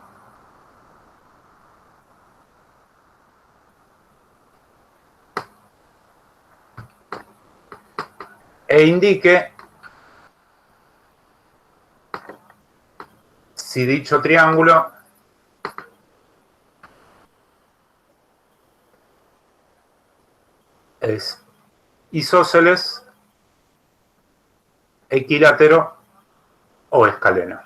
E indique si dicho triángulo es isósceles, equilátero o escaleno.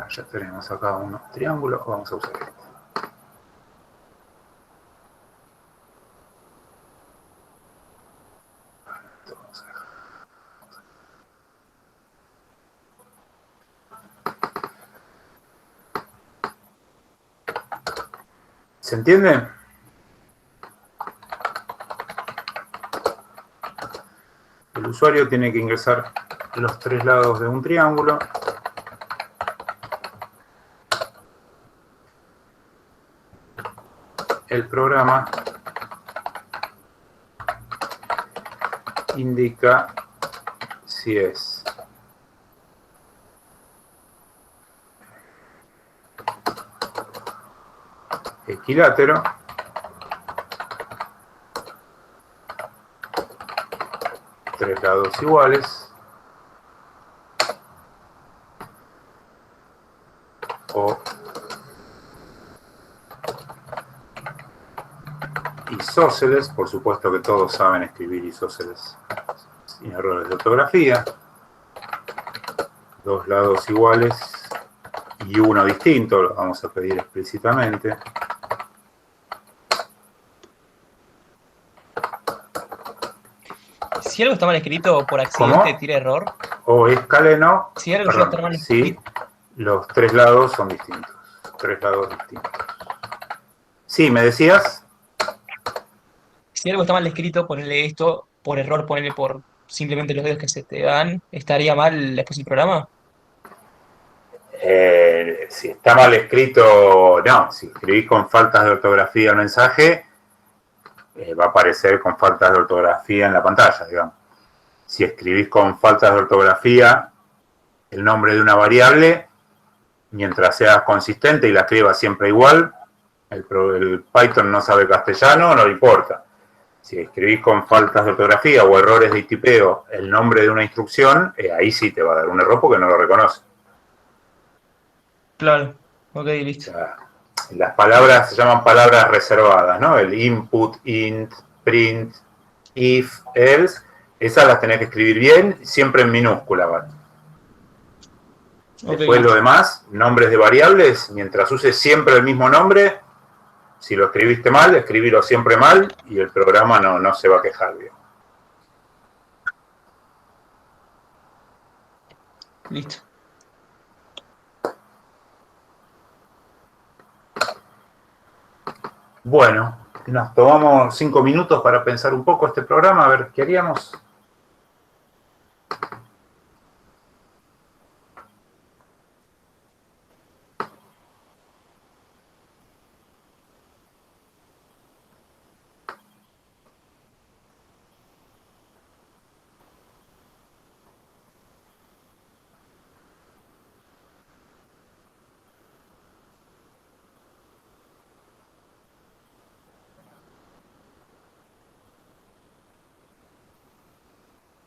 Ya tenemos acá unos triángulos, vamos a usar este. ¿Se entiende? El usuario tiene que ingresar los 3 lados de un triángulo. El programa indica si es equilátero tres lados iguales o isósceles, por supuesto que todos saben escribir isósceles sin errores de ortografía, 2 lados iguales y uno distinto, lo vamos a pedir explícitamente. Si algo está mal escrito por accidente, ¿Cómo? tira error. O escaleno, Si algo perdón, está mal sí, escrito. los 3 lados son distintos. 3 lados distintos. Sí, ¿me decías? Si algo está mal escrito, ponerle esto, por error, ponerle por simplemente los dedos que se te dan, ¿estaría mal después el programa? Si está mal escrito, no. Si escribís con faltas de ortografía el mensaje, va a aparecer con faltas de ortografía en la pantalla, digamos. Si escribís con faltas de ortografía el nombre de una variable, mientras seas consistente y la escribas siempre igual, el Python no sabe castellano, no le importa. Si escribís con faltas de ortografía o errores de tipeo el nombre de una instrucción, ahí sí te va a dar un error porque no lo reconoce. Claro, ok, listo. O sea, las palabras se llaman palabras reservadas, ¿no? El input, int, print, if, else, esas las tenés que escribir bien, siempre en minúscula, ¿vale? Ok. Después lo demás, nombres de variables, mientras uses siempre el mismo nombre, si lo escribiste mal, escribilo siempre mal y el programa no se va a quejar bien. Listo. Bueno, nos tomamos 5 minutos para pensar un poco este programa, a ver qué haríamos.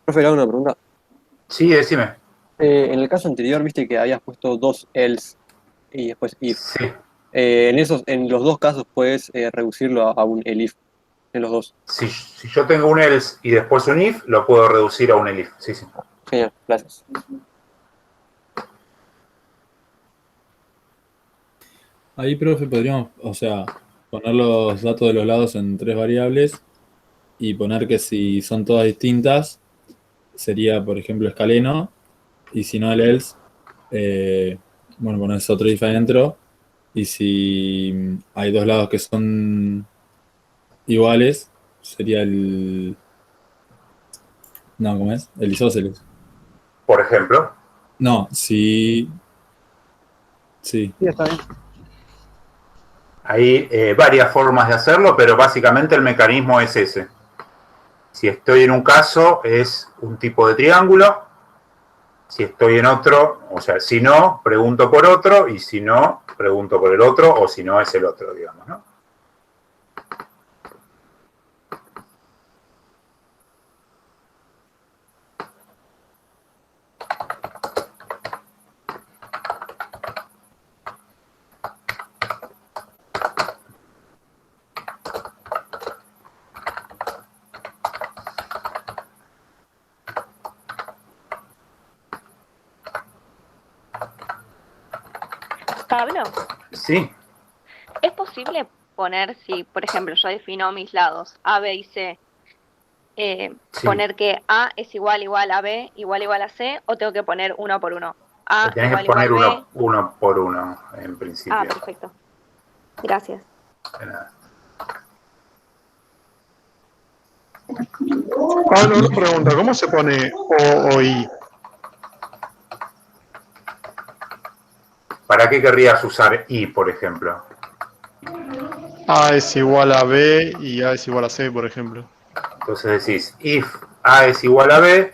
Profe, le hago una pregunta. Sí, decime. En el caso anterior, viste que habías puesto dos else y después if. Sí. En los dos casos puedes reducirlo a un elif. En los dos. Si yo tengo un else y después un if, lo puedo reducir a un elif. Sí, sí. Genial, gracias. Ahí, profe, podríamos, o sea, poner los datos de los lados en 3 variables y poner que si son todas distintas, sería, por ejemplo, escaleno, y si no el else, bueno, pones otro if adentro, y si hay 2 lados que son iguales, sería el... No, ¿cómo es? El isósceles. Por ejemplo. No, si... Sí. Sí, está bien. Hay varias formas de hacerlo, pero básicamente el mecanismo es ese. Si estoy en un caso, es un tipo de triángulo. Si estoy en otro, o sea, si no, pregunto por otro, y si no, pregunto por el otro, o si no, es el otro, digamos, ¿no? Pablo, Sí. ¿es posible poner, si por ejemplo yo defino mis lados A, B y C, Sí. poner que A es igual a B, igual a C, o tengo que poner uno por uno? A Tenés que igual poner B. uno por uno, en principio. Ah, perfecto. Gracias. De nada. Pablo, una pregunta, ¿cómo se pone O I? ¿Para qué querrías usar i, por ejemplo? A es igual a B y A es igual a C, por ejemplo. Entonces decís, if a es igual a b,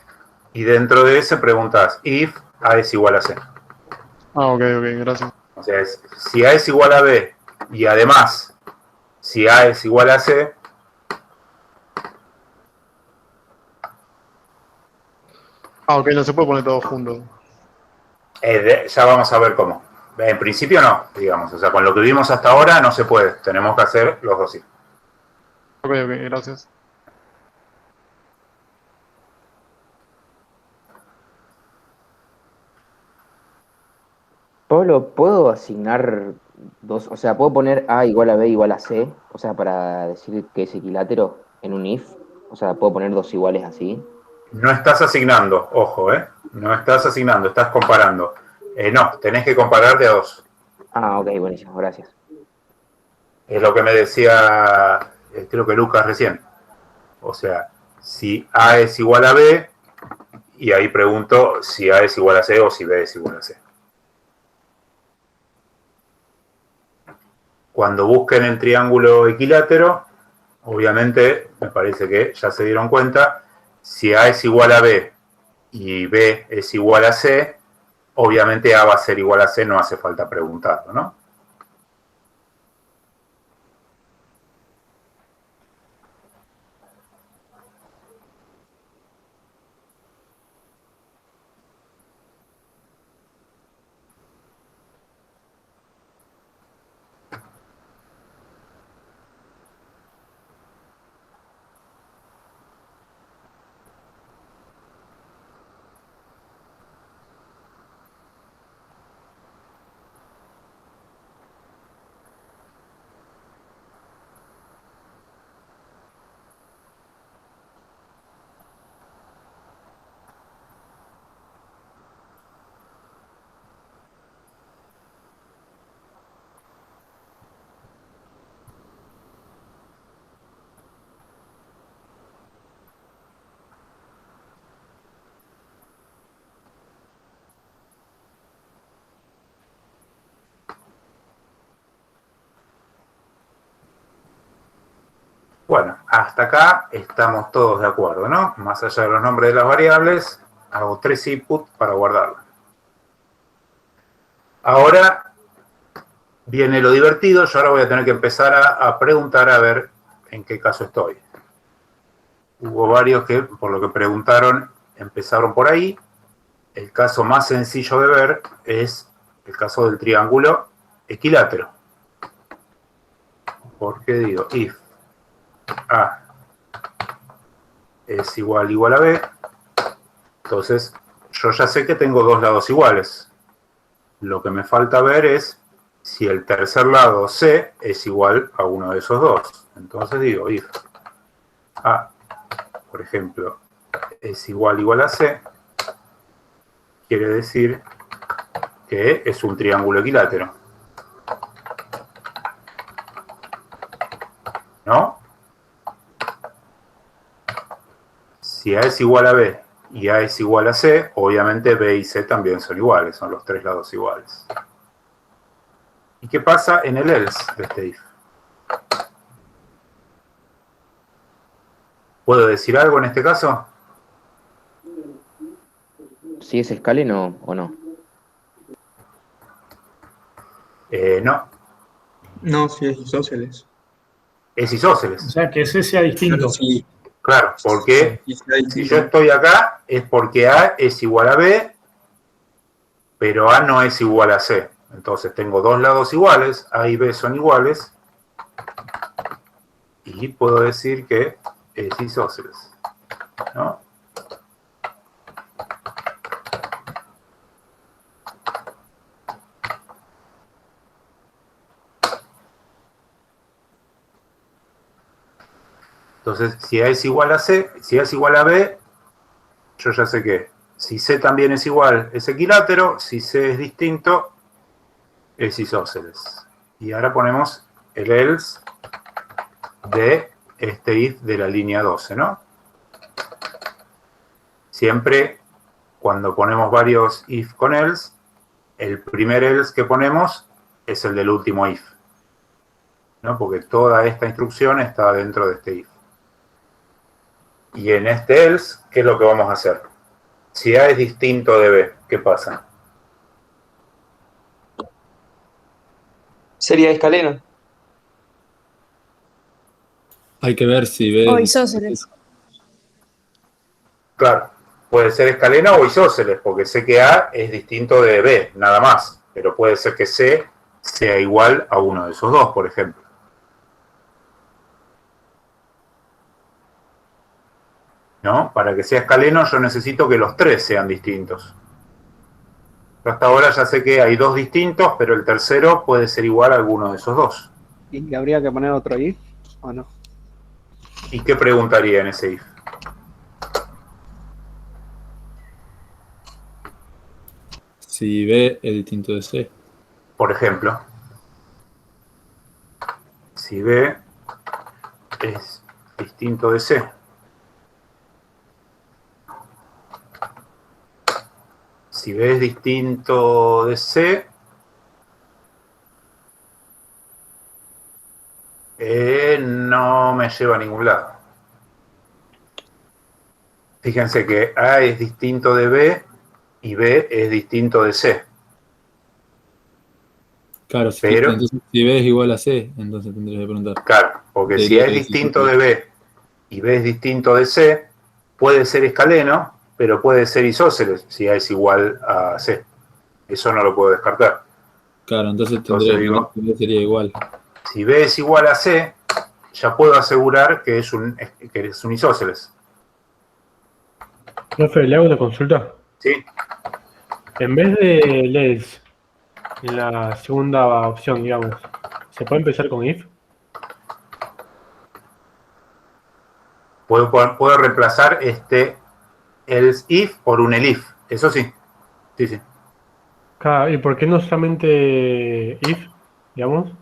y dentro de ese preguntas, if a es igual a c. Ah, ok, gracias. O sea, si a es igual a b, y además, si a es igual a c, Ah, ok, no se puede poner todo junto. ya vamos a ver cómo. En principio no, digamos. O sea, con lo que vimos hasta ahora no se puede. Tenemos que hacer los dos if. Ok, gracias. Pablo, ¿puedo asignar dos? O sea, ¿puedo poner A igual a B igual a C? O sea, para decir que es equilátero en un if. O sea, ¿puedo poner dos iguales así? No estás asignando, ojo, ¿eh? No estás asignando, estás comparando. No, tenés que comparar de a dos. Ah, ok, buenísimo, gracias. Es lo que me decía, creo que Lucas recién. O sea, si A es igual a B, y ahí pregunto si A es igual a C o si B es igual a C. Cuando busquen el triángulo equilátero, obviamente, me parece que ya se dieron cuenta Si A es igual a B y B es igual a C, obviamente A va a ser igual a C, no hace falta preguntarlo, ¿no? Bueno, hasta acá estamos todos de acuerdo, ¿no? Más allá de los nombres de las variables, hago 3 inputs para guardarlas. Ahora viene lo divertido, yo ahora voy a tener que empezar a preguntar a ver en qué caso estoy. Hubo varios que, por lo que preguntaron, empezaron por ahí. El caso más sencillo de ver es el caso del triángulo equilátero. ¿Por qué digo if A es igual a B? Entonces, yo ya sé que tengo dos lados iguales. Lo que me falta ver es si el tercer lado C es igual a uno de esos dos. Entonces digo if A, por ejemplo, es igual a C, quiere decir que es un triángulo equilátero. ¿No? Si A es igual a B y A es igual a C, obviamente B y C también son iguales, son los tres lados iguales. ¿Y qué pasa en el else de este if? ¿Puedo decir algo en este caso? ¿Si es escaleno o no? No. No, sí, es isósceles. Es isósceles. O sea, que ese sea distinto. Sí. Claro, porque si yo estoy acá es porque A es igual a B, pero A no es igual a C. Entonces tengo dos lados iguales, A y B son iguales, y puedo decir que es isósceles, ¿no? Entonces, si A es igual a C, si A es igual a B, yo ya sé que si C también es igual, es equilátero, si C es distinto, es isósceles. Y ahora ponemos el else de este if de la línea 12, ¿no? Siempre cuando ponemos varios if con else, el primer else que ponemos es el del último if, ¿no? Porque toda esta instrucción está dentro de este if. Y en este else, ¿qué es lo que vamos a hacer? Si A es distinto de B, ¿qué pasa? Sería escaleno. Hay que ver si B... O isósceles. Claro, puede ser escaleno o isósceles, porque sé que A es distinto de B, nada más. Pero puede ser que C sea igual a uno de esos dos, por ejemplo. ¿No? Para que sea escaleno yo necesito que los tres sean distintos. Hasta ahora ya sé que hay dos distintos, pero el tercero puede ser igual a alguno de esos dos. ¿Y habría que poner otro if o no? ¿Y qué preguntaría en ese if? Si B es distinto de C. Por ejemplo, si B es distinto de C. Si B es distinto de C, no me lleva a ningún lado. Fíjense que A es distinto de B y B es distinto de C. Claro, Pero, entonces si B es igual a C, entonces tendrías que preguntar. claro, porque si Diría A es que distinto sí. de B y B es distinto de C, puede ser escaleno, pero puede ser isósceles si A es igual a C. Eso no lo puedo descartar. Claro, entonces Entonces tendría que digo, poner que B sería igual. si B es igual a C, ya puedo asegurar que es un isósceles. Profe, ¿le hago una consulta? Sí. En vez de LEDs, en la segunda opción, digamos, ¿se puede empezar con if? Puedo reemplazar else if por un elif. Eso sí. Sí, sí. Claro, ¿y por qué no solamente if, digamos?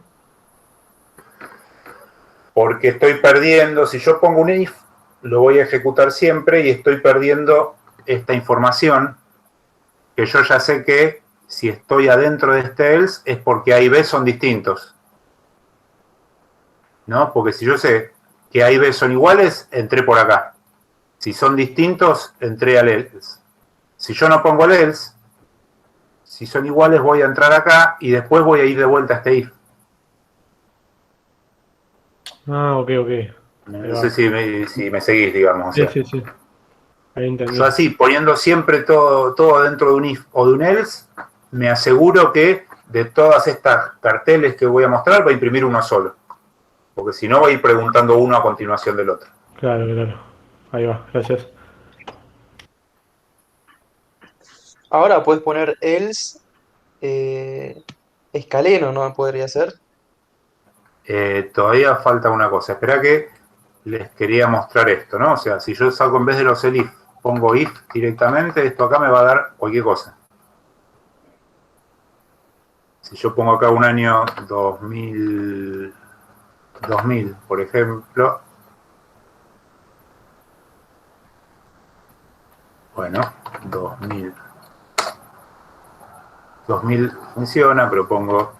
Porque estoy perdiendo, si yo pongo un if, lo voy a ejecutar siempre y estoy perdiendo esta información que yo ya sé que si estoy adentro de este else es porque A y B son distintos. ¿No? Porque si yo sé que A y B son iguales, entré por acá. Si son distintos, entré al else. Si yo no pongo el else, si son iguales voy a entrar acá y después voy a ir de vuelta a este if. Ah, ok. No sé si me seguís, digamos. O sea, Sí. Ahí entendí. yo así, poniendo siempre todo dentro de un if o de un else, me aseguro que de todas estas carteles que voy a mostrar va a imprimir uno solo. Porque si no, va a ir preguntando uno a continuación del otro. Claro. Ahí va, gracias. Ahora puedes poner else escaleno, ¿no? Podría ser. Todavía falta una cosa. Espera que les quería mostrar esto, ¿no? O sea, si yo saco en vez de los elif, pongo if directamente, esto acá me va a dar cualquier cosa. Si yo pongo acá un año 2000, por ejemplo. Bueno, 2000 funciona, pero pongo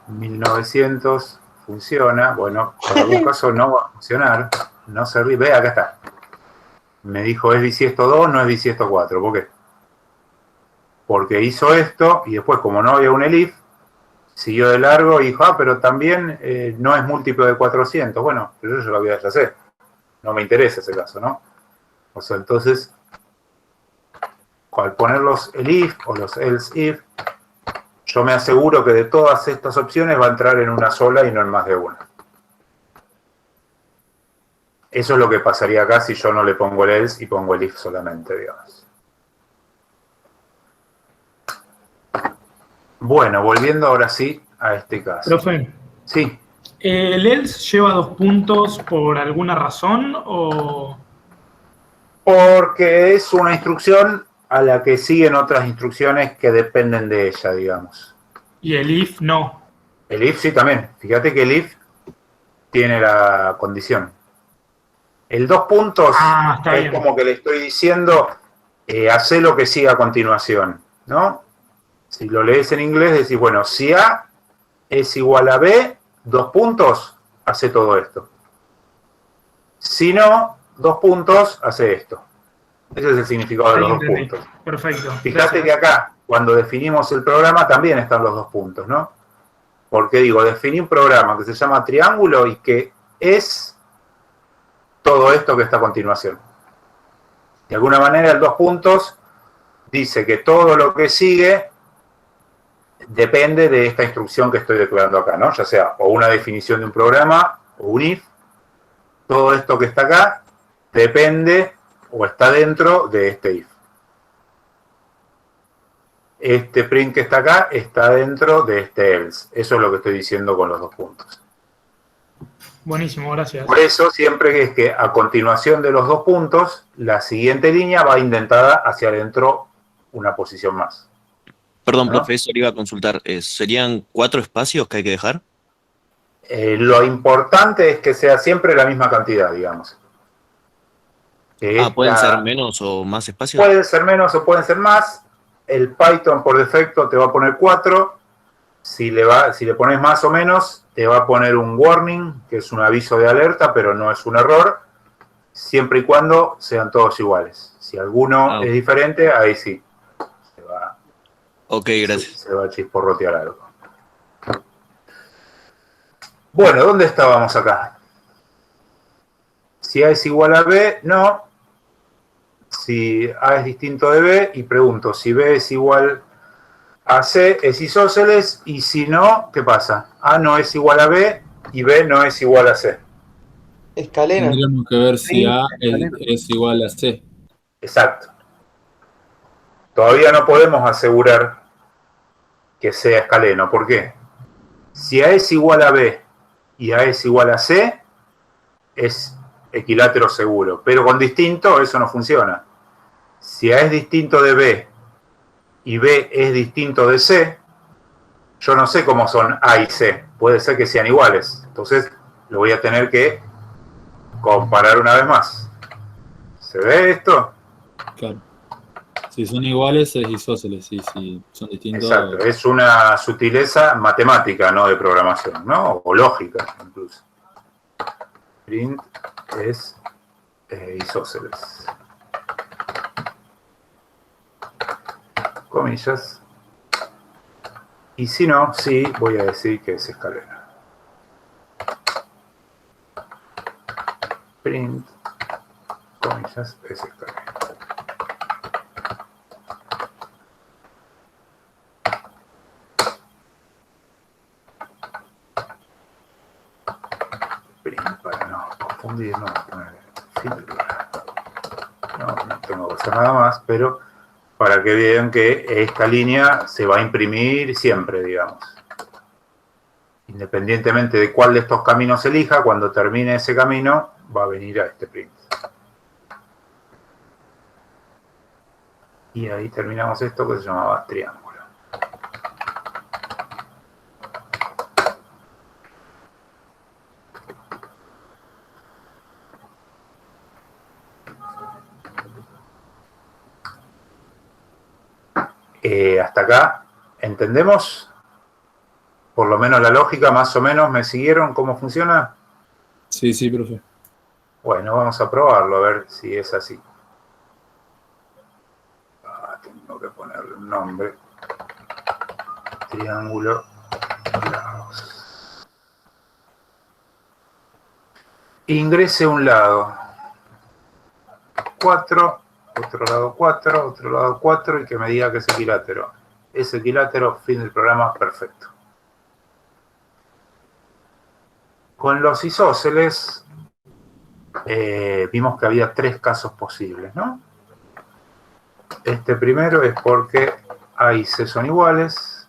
1900, funciona. Bueno, en algún caso no va a funcionar. No se ríe. Ve, acá está. Me dijo, ¿es bisiesto 2? No es bisiesto 4. ¿Por qué? Porque hizo esto y después, como no había un elif, siguió de largo y dijo, pero también no es múltiplo de 400. Bueno, pero yo lo ya sé. No me interesa ese caso, ¿no? O sea, entonces, al poner los elif o los else if, yo me aseguro que de todas estas opciones va a entrar en una sola y no en más de una. Eso es lo que pasaría acá si yo no le pongo el else y pongo el if solamente, digamos. Bueno, volviendo ahora sí a este caso. Profe. Sí. ¿El else lleva 2 puntos por alguna razón o...? Porque es una instrucción a la que siguen otras instrucciones que dependen de ella, digamos. Y el if no. El if sí también. Fíjate que el if tiene la condición. El 2 puntos está es bien. como que le estoy diciendo, hace lo que siga a continuación, ¿no? Si lo lees en inglés, decís, bueno, si A es igual a B, 2 puntos, hace todo esto. Si no, 2 puntos, hace esto. Ese es el significado de los 2 puntos. Perfecto. Fíjate que acá, cuando definimos el programa, también están los 2 puntos, ¿no? Porque digo, definí un programa que se llama triángulo y que es todo esto que está a continuación. De alguna manera, el 2 puntos dice que todo lo que sigue depende de esta instrucción que estoy declarando acá, ¿no? Ya sea o una definición de un programa o un if. Todo esto que está acá depende o está dentro de este if. Este print que está acá está dentro de este else. Eso es lo que estoy diciendo con los 2 puntos. Buenísimo, gracias. Por eso, siempre es que a continuación de los 2 puntos, la siguiente línea va indentada hacia adentro una posición más. Perdón, ¿no? profesor, iba a consultar. ¿Serían 4 espacios que hay que dejar? Lo importante es que sea siempre la misma cantidad, digamos. ¿Pueden ser menos o más espacios? Pueden ser menos o pueden ser más. El Python por defecto te va a poner 4. Si le pones más o menos, te va a poner un warning, que es un aviso de alerta, pero no es un error. siempre y cuando sean todos iguales. Si alguno es diferente, ahí sí. Ok, gracias. Se va a chisporrotear algo. Bueno, ¿dónde estábamos acá? Si A es igual a B, no. Si A es distinto de B, y pregunto, si B es igual a C, es isósceles, y si no, ¿qué pasa? A no es igual a B, y B no es igual a C. Escaleno. Tendríamos que ver si A es igual a C. Exacto. Todavía no podemos asegurar que sea escaleno. ¿Por qué? Si A es igual a B y A es igual a C, es equilátero seguro. Pero con distinto eso no funciona. Si A es distinto de B y B es distinto de C, yo no sé cómo son A y C. Puede ser que sean iguales. Entonces lo voy a tener que comparar una vez más. ¿Se ve esto? Claro. Si son iguales es isósceles, y si son distintos... Exacto, es una sutileza matemática, no de programación, ¿no? O lógica, incluso. Print es isósceles. Comillas. Y si no, sí, voy a decir que es escaleno. Print, comillas, es escaleno. Para no confundirnos, no tengo que hacer nada más, pero para que vean que esta línea se va a imprimir siempre, digamos. Independientemente de cuál de estos caminos elija, cuando termine ese camino, va a venir a este print. Y ahí terminamos esto que se llamaba triángulo. Hasta acá, ¿entendemos? Por lo menos la lógica, más o menos, ¿me siguieron cómo funciona? Sí, sí, profe. Bueno, vamos a probarlo, a ver si es así. Tengo que ponerle un nombre. Triángulo lados. Ingrese un lado. 4. Otro lado 4, otro lado 4, y que me diga que es equilátero. Es equilátero, fin del programa, perfecto. Con los isósceles vimos que había 3 casos posibles, ¿no? Este primero es porque A y C son iguales.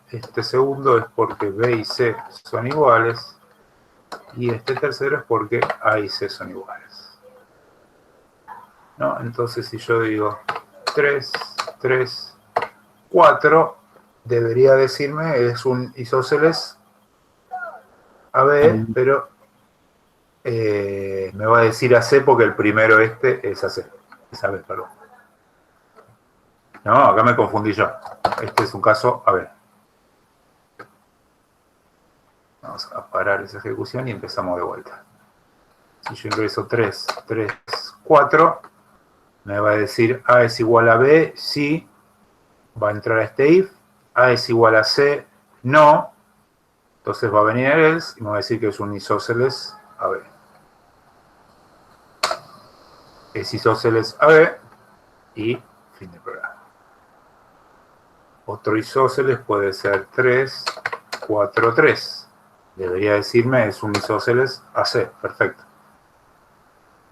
Este segundo es porque B y C son iguales. Y este tercero es porque A y C son iguales. ¿No? Entonces, si yo digo 3, 3, 4, debería decirme es un isósceles AB, pero me va a decir AC porque el primero este es AC. Es AB, perdón. No, acá me confundí yo. Este es un caso AB. Vamos a parar esa ejecución y empezamos de vuelta. Si yo ingreso 3, 3, 4... me va a decir A es igual a B, sí, va a entrar a este if. A es igual a C, no. Entonces va a venir el else y me va a decir que es un isósceles AB. Es isósceles AB y fin del programa. Otro isósceles puede ser 3, 4, 3. Debería decirme es un isósceles AC, perfecto.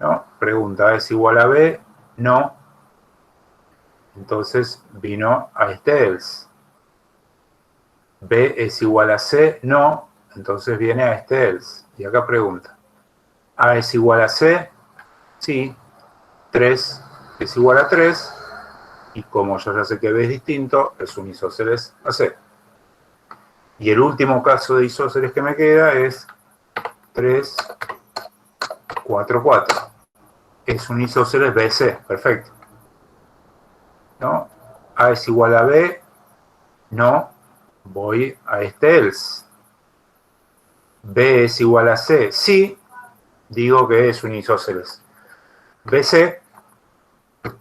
¿No? Pregunta, ¿A es igual a B? No. Entonces vino a este else. B es igual a C, no. Entonces viene a este else. Y acá pregunta. A es igual a C, sí. 3 es igual a 3. Y como yo ya sé que B es distinto, es un isósceles a C. Y el último caso de isósceles que me queda es 3, 4, 4. Es un isósceles BC, perfecto. ¿No? A es igual a B, no, voy a este else. B es igual a C, sí, digo que es un isósceles. BC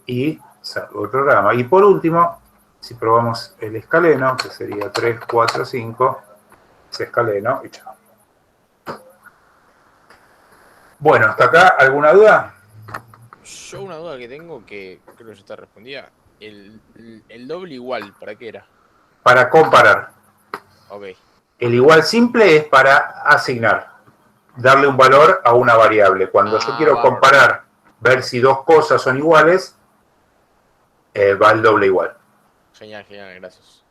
y salgo el programa. Y por último, si probamos el escaleno, que sería 3, 4, 5, es escaleno y chao. Bueno, ¿hasta acá alguna duda? Yo una duda que tengo, que creo que ya está respondida. El doble igual, ¿para qué era? Para comparar. Ok. El igual simple es para asignar, darle un valor a una variable. Cuando yo quiero comparar, ver si dos cosas son iguales, va el doble igual. Genial, gracias.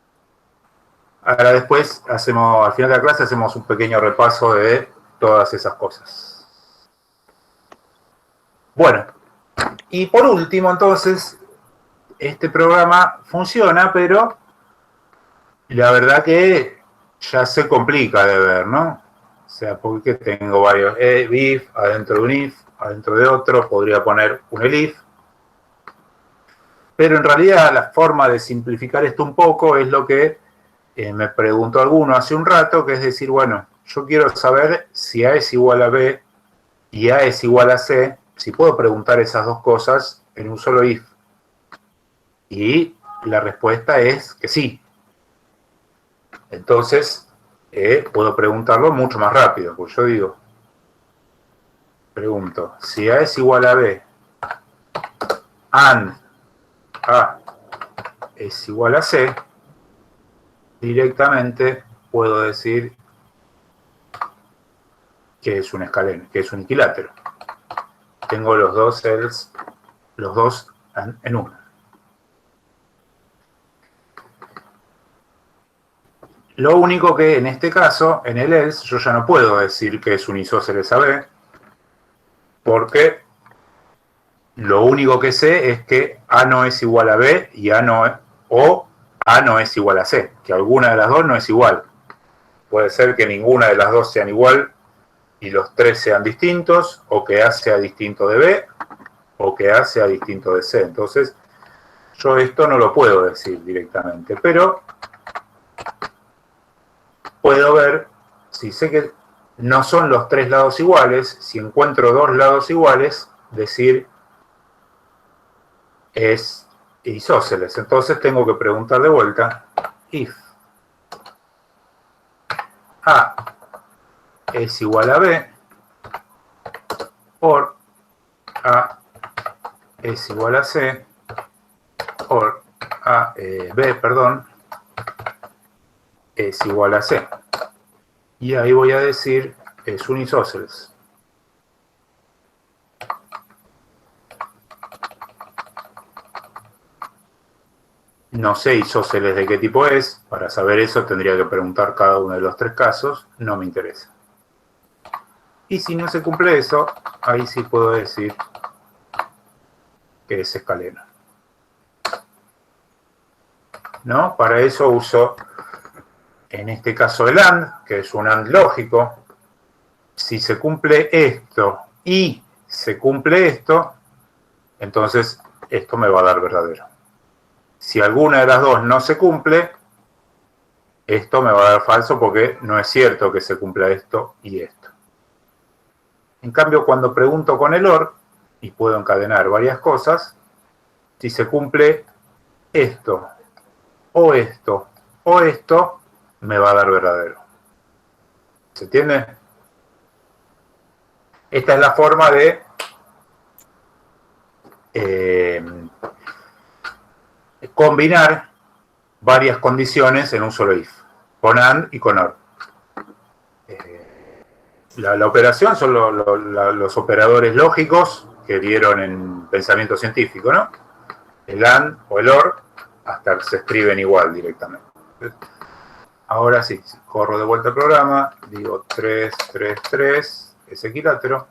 Ahora después, al final de la clase, hacemos un pequeño repaso de todas esas cosas. Bueno, y por último, entonces, este programa funciona, pero la verdad que ya se complica de ver, ¿no? O sea, porque tengo varios if, adentro de un if, adentro de otro, podría poner un elif. Pero en realidad la forma de simplificar esto un poco es lo que me preguntó alguno hace un rato, que es decir, bueno, yo quiero saber si A es igual a B y A es igual a C, si puedo preguntar esas dos cosas en un solo if. Y la respuesta es que sí. Entonces, puedo preguntarlo mucho más rápido, pues yo digo, pregunto, si A es igual a B, and A es igual a C, directamente puedo decir que es un escaleno, que es un equilátero. Tengo los dos else, los dos en uno. Lo único que en este caso, en el else, yo ya no puedo decir que es un isósceles AB, porque lo único que sé es que A no es igual a B y A no es igual a C, que alguna de las dos no es igual. Puede ser que ninguna de las dos sean igual y los tres sean distintos, o que A sea distinto de B, o que A sea distinto de C. Entonces, yo esto no lo puedo decir directamente, pero puedo ver, si sé que no son los tres lados iguales, si encuentro dos lados iguales, decir es isósceles. Entonces tengo que preguntar de vuelta, if A es igual a B, or A es igual a C, or B, perdón, es igual a C. Y ahí voy a decir, es un isósceles. No sé isósceles de qué tipo es. Para saber eso tendría que preguntar cada uno de los tres casos. No me interesa. Y si no se cumple eso, ahí sí puedo decir que es escaleno. ¿No? Para eso uso, en este caso, el AND, que es un AND lógico. Si se cumple esto y se cumple esto, entonces esto me va a dar verdadero. Si alguna de las dos no se cumple, esto me va a dar falso porque no es cierto que se cumpla esto y esto. En cambio, cuando pregunto con el OR, y puedo encadenar varias cosas, si se cumple esto, o esto, o esto, me va a dar verdadero. ¿Se entiende? Esta es la forma de combinar varias condiciones en un solo if, con AND y con OR. La operación son los operadores lógicos que vieron en pensamiento científico, ¿no? El AND o el OR hasta se escriben igual directamente. Ahora sí, corro de vuelta al programa, digo 3, 3, 3, es equilátero.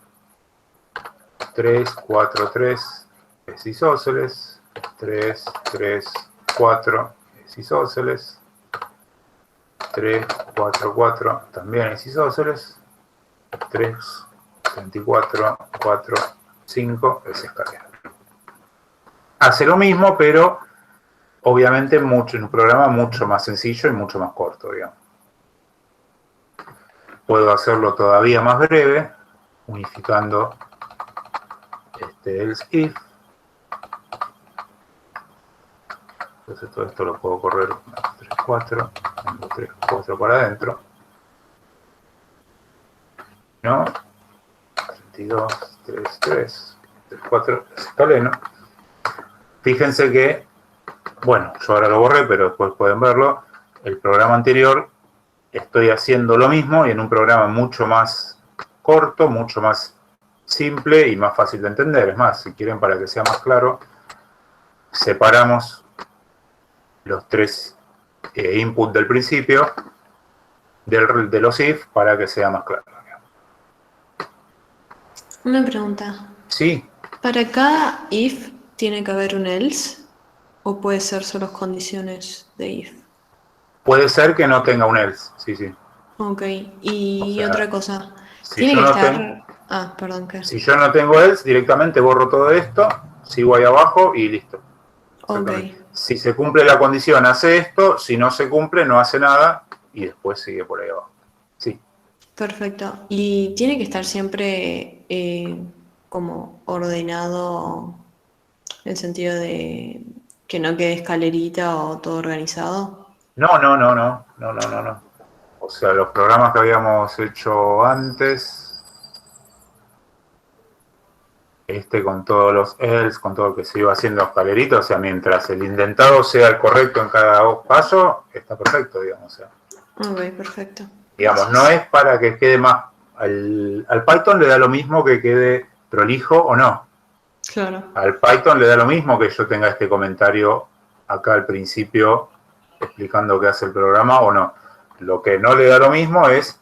3, 4, 3 es isósceles. 3, 3, 4 es isósceles. 3, 4, 4 también es isósceles. 3, 24, 4, 5 es escaleno. Hace lo mismo, pero obviamente en un programa mucho más sencillo y mucho más corto, digamos. Puedo hacerlo todavía más breve, unificando de else if. Entonces todo esto lo puedo correr 1, 2, 3, 4, 1, 2, 3, 4 para adentro. ¿No? 32, 3, 3, 3, 4, escaleno. Fíjense que, bueno, yo ahora lo borré, pero después pueden verlo. El programa anterior estoy haciendo lo mismo y en un programa mucho más corto, mucho más simple y más fácil de entender. Es más, si quieren, para que sea más claro, separamos los tres inputs del principio de los if para que sea más claro. Una pregunta. Sí. ¿Para cada if tiene que haber un else? ¿O puede ser solo condiciones de if? Puede ser que no tenga un else, sí, sí. Ok. Y O sea, otra cosa. si Tiene yo que no estar... tengo- Ah, perdón, ¿qué? Si yo no tengo else, directamente borro todo esto, sigo ahí abajo y listo. Ok. Si se cumple la condición, hace esto. Si no se cumple, no hace nada. Y después sigue por ahí abajo. Sí. Perfecto. ¿Y tiene que estar siempre como ordenado en el sentido de que no quede escalerita o todo organizado? No, no, no, no. No, no, no, no. O sea, los programas que habíamos hecho antes, con todos los else, con todo lo que se iba haciendo escalerita, o sea, mientras el indentado sea el correcto en cada paso, está perfecto, digamos. O sea, Ok, perfecto. digamos, no es para que quede más... Al Python le da lo mismo que quede prolijo o no. Claro. Al Python le da lo mismo que yo tenga este comentario acá al principio explicando qué hace el programa o no. Lo que no le da lo mismo es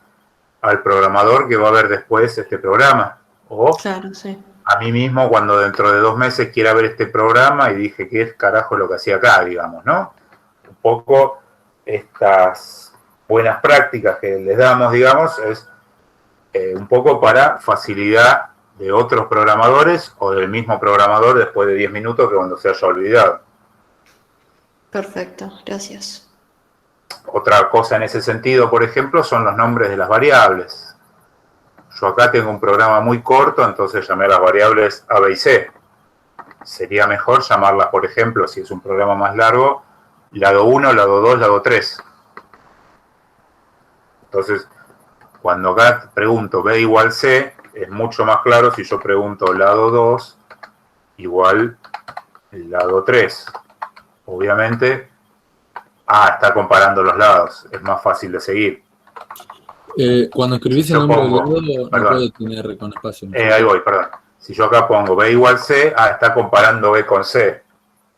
al programador que va a ver después este programa. O Claro, sí. a mí mismo cuando dentro de 2 meses quiera ver este programa y dije qué es carajo lo que hacía acá, digamos, ¿no? Un poco estas buenas prácticas que les damos, digamos, es un poco para facilidad de otros programadores o del mismo programador después de 10 minutos que cuando se haya olvidado. Perfecto, gracias. Otra cosa en ese sentido, por ejemplo, son los nombres de las variables. Yo acá tengo un programa muy corto, entonces llamé a las variables A, B y C. Sería mejor llamarlas, por ejemplo, si es un programa más largo, lado 1, lado 2, lado 3. Entonces, cuando acá pregunto B igual C, es mucho más claro si yo pregunto lado 2 igual lado 3. Obviamente, está comparando los lados, es más fácil de seguir. Cuando escribís el Yo nombre pongo- del lado, no perdón. puede tener con espacio. ¿no? Ahí voy, perdón. Si yo acá pongo B igual C, está comparando B con C.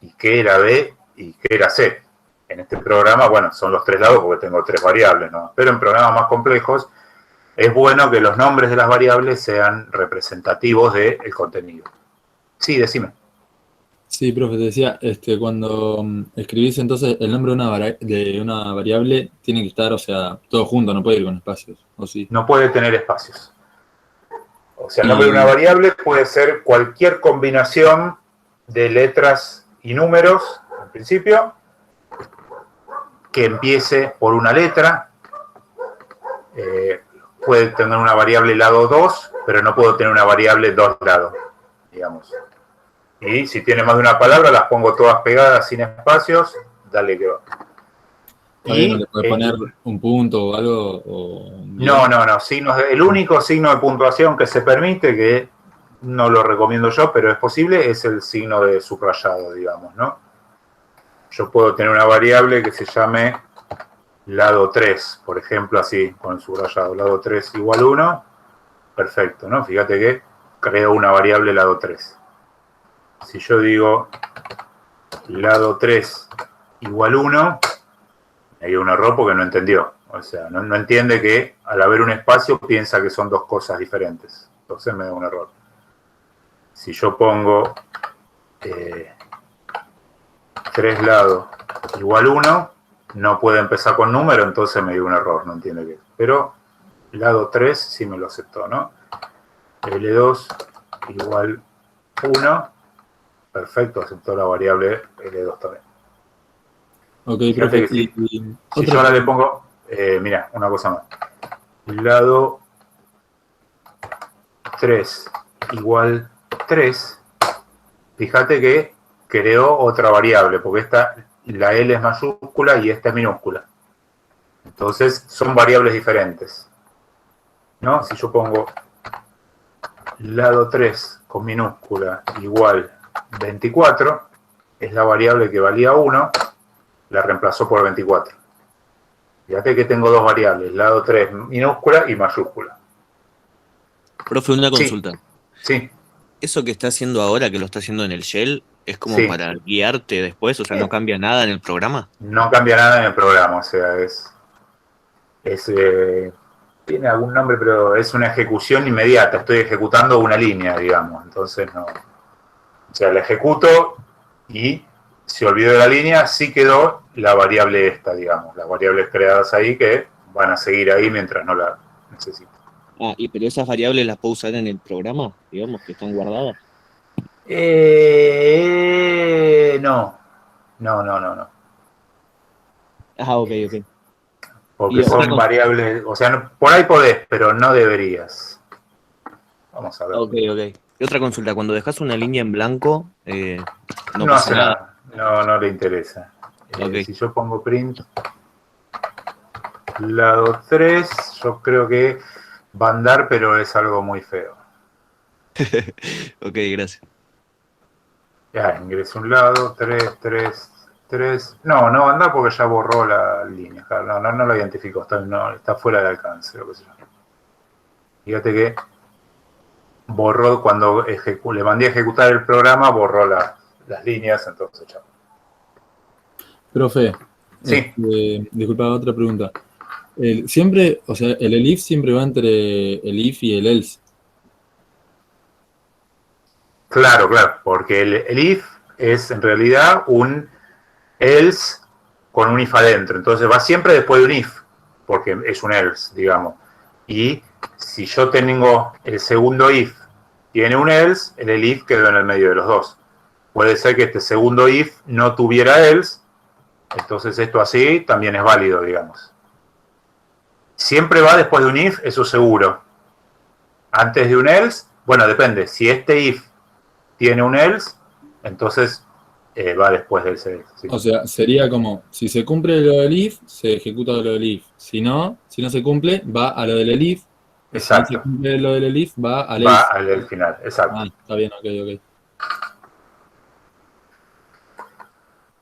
¿Y qué era B y qué era C? En este programa, bueno, son los 3 lados porque tengo 3 variables, ¿no? Pero en programas más complejos es bueno que los nombres de las variables sean representativos del contenido. Sí, decime. Sí, profe, te decía, cuando escribís entonces el nombre de una variable tiene que estar, o sea, todo junto, no puede ir con espacios, ¿o sí? No puede tener espacios. O sea, el nombre de una variable puede ser cualquier combinación de letras y números, en principio, que empiece por una letra. Puede tener una variable lado 2, pero no puedo tener una variable 2 lados, digamos. Y si tiene más de una palabra, las pongo todas pegadas sin espacios, dale que va. ¿También no le puedes poner un punto o algo? O... No, el único signo de puntuación que se permite, que no lo recomiendo yo, pero es posible, es el signo de subrayado, digamos, ¿no? Yo puedo tener una variable que se llame lado 3, por ejemplo, así, con el subrayado, lado 3 igual 1, perfecto, ¿no? Fíjate que creo una variable lado 3. Si yo digo lado 3 igual 1, hay un error porque no entendió. O sea, no entiende que al haber un espacio piensa que son dos cosas diferentes. Entonces me da un error. Si yo pongo 3 lados igual 1, no puede empezar con número, entonces me dio un error, no entiende qué. Pero lado 3 sí me lo aceptó, ¿no? L2 igual 1. Perfecto, aceptó la variable L2 también. Ok, Fíjate profe. que sí. Si yo ahora le pongo, mira, una cosa más. Lado 3 igual 3, fíjate que creó otra variable, porque la L es mayúscula y esta es minúscula. Entonces son variables diferentes, ¿no? Si yo pongo lado 3 con minúscula igual 24, es la variable que valía 1, la reemplazó por 24. Fíjate que tengo dos variables, lado 3 minúscula y mayúscula. Profe, una consulta. Sí. Eso que está haciendo ahora, que lo está haciendo en el shell, ¿es como Sí. para guiarte después? O sea, ¿no cambia nada en el programa? No cambia nada en el programa, o sea, tiene algún nombre, pero es una ejecución inmediata. Estoy ejecutando una línea, digamos. Entonces, no. O sea, la ejecuto y se olvidó de la línea, sí quedó la variable esta, digamos. Las variables creadas ahí que van a seguir ahí mientras no la necesito. Ah, pero esas variables las puedo usar en el programa, digamos, que están guardadas. No. Ah, ok. Porque Y son otra cosa- variables, o sea, por ahí podés, pero no deberías. Vamos a ver. Ok. Y otra consulta, cuando dejas una línea en blanco, no No pasa hace nada. nada. No le interesa. Ok. Si yo pongo print lado 3, yo creo que va a andar, pero es algo muy feo. Ok, gracias. Ya, ingreso un lado, 3. No va a andar porque ya borró la línea. Claro, no la identificó, está fuera de alcance. Lo que sea. Fíjate que borró cuando le mandé a ejecutar el programa, borró las líneas, entonces ya. Profe, Sí. disculpa, otra pregunta. Siempre, o sea, el elif siempre va entre el if y el else. Claro, porque el if es en realidad un else con un if adentro. Entonces va siempre después de un if, porque es un else, digamos. Y si yo tengo el segundo if, tiene un else, el elif quedó en el medio de los dos. Puede ser que este segundo if no tuviera else, entonces esto así también es válido, digamos. Siempre va después de un if, eso seguro. Antes de un else, bueno, depende. Si este if tiene un else, entonces va después del else. Sí. O sea, sería como, si se cumple lo del if, se ejecuta lo del if. Si no se cumple, va a lo del elif. Exacto. Si no se cumple lo del elif, va al Va else. al del final, exacto. Ah, está bien, ok.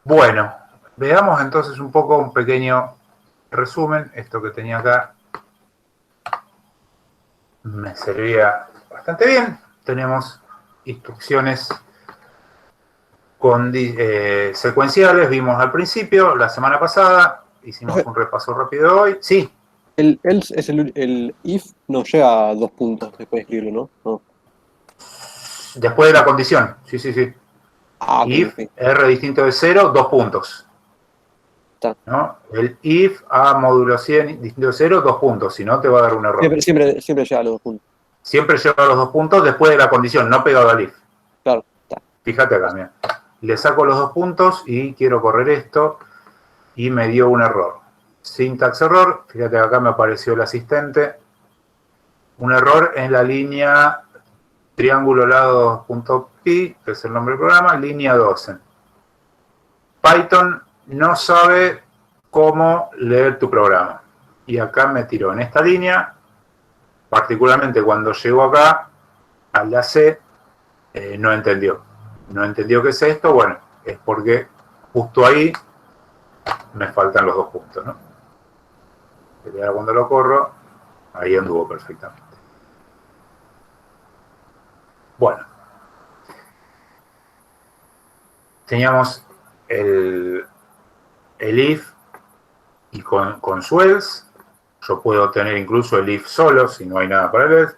Bueno, veamos entonces un pequeño resumen. Esto que tenía acá me servía bastante bien. Tenemos instrucciones secuenciales, vimos al principio, la semana pasada, hicimos un repaso rápido hoy. Sí. El else es el if no llega a 2 puntos después de escribirlo, ¿no? Después de la condición, sí. Ah, If R distinto de 0, 2 puntos. ¿No? El if A módulo 100 distinto de 0, 2 puntos, si no te va a dar un error. Siempre llega a los 2 puntos. Siempre lleva a los 2 puntos después de la condición, no pegado al if. Claro. Fíjate acá, mira. Le saco los 2 puntos y quiero correr esto y me dio un error. Syntax error, fíjate que acá me apareció el asistente. Un error en la línea triángulo lado.py, que es el nombre del programa, línea 12. Python no sabe cómo leer tu programa. Y acá me tiró en esta línea, particularmente cuando llegó acá, a la C, no entendió. No entendió qué es esto, bueno, es porque justo ahí me faltan los 2 puntos, ¿no? Y ahora cuando lo corro, ahí anduvo perfectamente. Bueno. Teníamos el if y con su else. Yo puedo tener incluso el if solo si no hay nada para el else.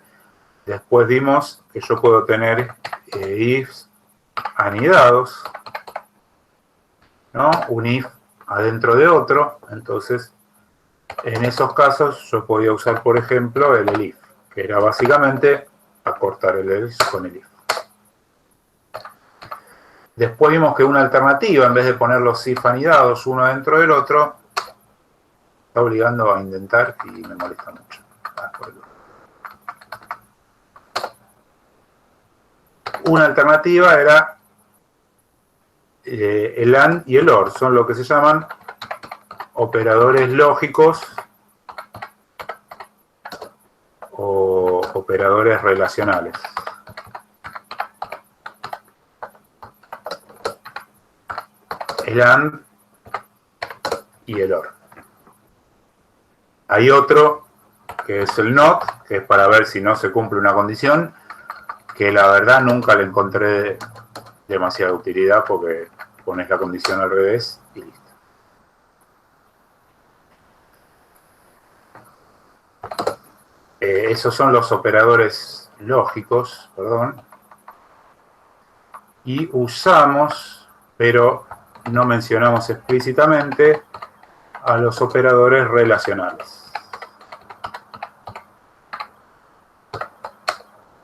Después vimos que yo puedo tener ifs anidados, ¿no? Un if adentro de otro. Entonces, en esos casos yo podía usar, por ejemplo, el elif, que era básicamente acortar el else con el if. Después vimos que una alternativa, en vez de poner los if anidados uno dentro del otro, está obligando a indentar y me molesta mucho. Una alternativa era el AND y el OR. Son lo que se llaman operadores lógicos o operadores relacionales. El AND y el OR. Hay otro que es el NOT, que es para ver si no se cumple una condición, que la verdad nunca le encontré demasiada utilidad porque pones la condición al revés y listo. Esos son los operadores lógicos, perdón. Y usamos, pero no mencionamos explícitamente, a los operadores relacionales.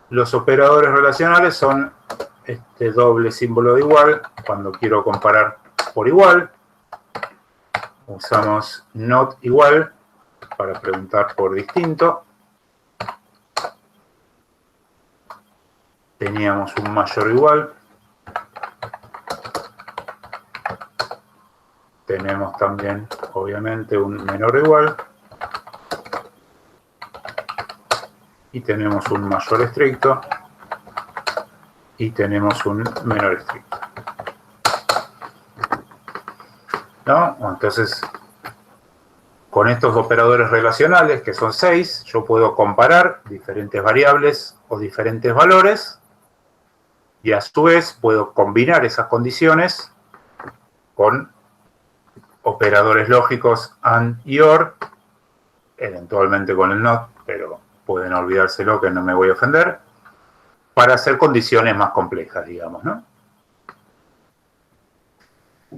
Los operadores relacionales son este doble símbolo de igual. Cuando quiero comparar por igual, usamos not igual para preguntar por distinto. Teníamos un mayor igual. Tenemos también, obviamente, un menor igual. Y tenemos un mayor estricto. Y tenemos un menor estricto. ¿No? Entonces, con estos operadores relacionales, que son 6, yo puedo comparar diferentes variables o diferentes valores. Y a su vez puedo combinar esas condiciones con operadores lógicos AND y OR, eventualmente con el NOT, pero pueden olvidárselo que no me voy a ofender, para hacer condiciones más complejas, digamos, ¿no?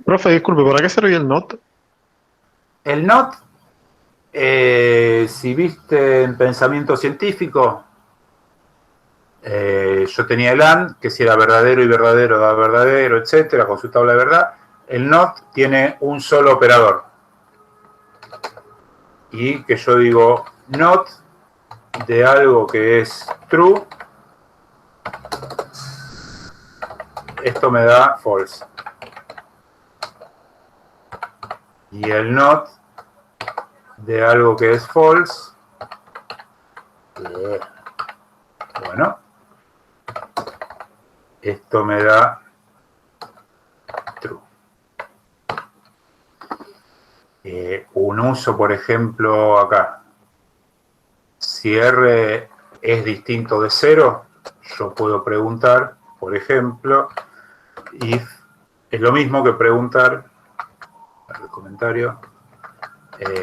Profe, disculpe, ¿para qué servía el NOT? El NOT, si viste en pensamiento científico, yo tenía el AND, que si era verdadero y verdadero da verdadero, etcétera, con su tabla de verdad. El NOT tiene un solo operador. Y que yo digo NOT de algo que es true, esto me da false. Y el NOT de algo que es false, bueno, esto me da true. Un uso, por ejemplo, acá. Si R es distinto de 0, yo puedo preguntar, por ejemplo, if, es lo mismo que preguntar, el comentario,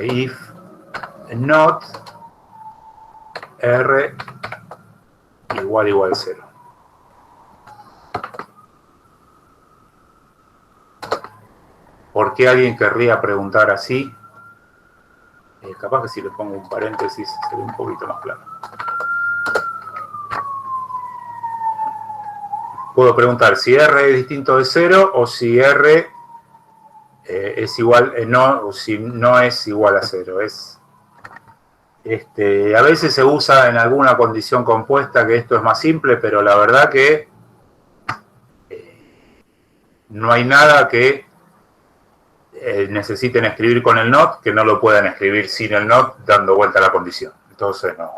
if not R igual 0. ¿Por qué alguien querría preguntar así? Capaz que si le pongo un paréntesis se ve un poquito más claro. Puedo preguntar si R es distinto de 0 o si R es igual, no, o si no es igual a 0. A veces se usa en alguna condición compuesta que esto es más simple, pero la verdad que no hay nada que necesiten escribir con el NOT que no lo puedan escribir sin el NOT dando vuelta a la condición. Entonces no.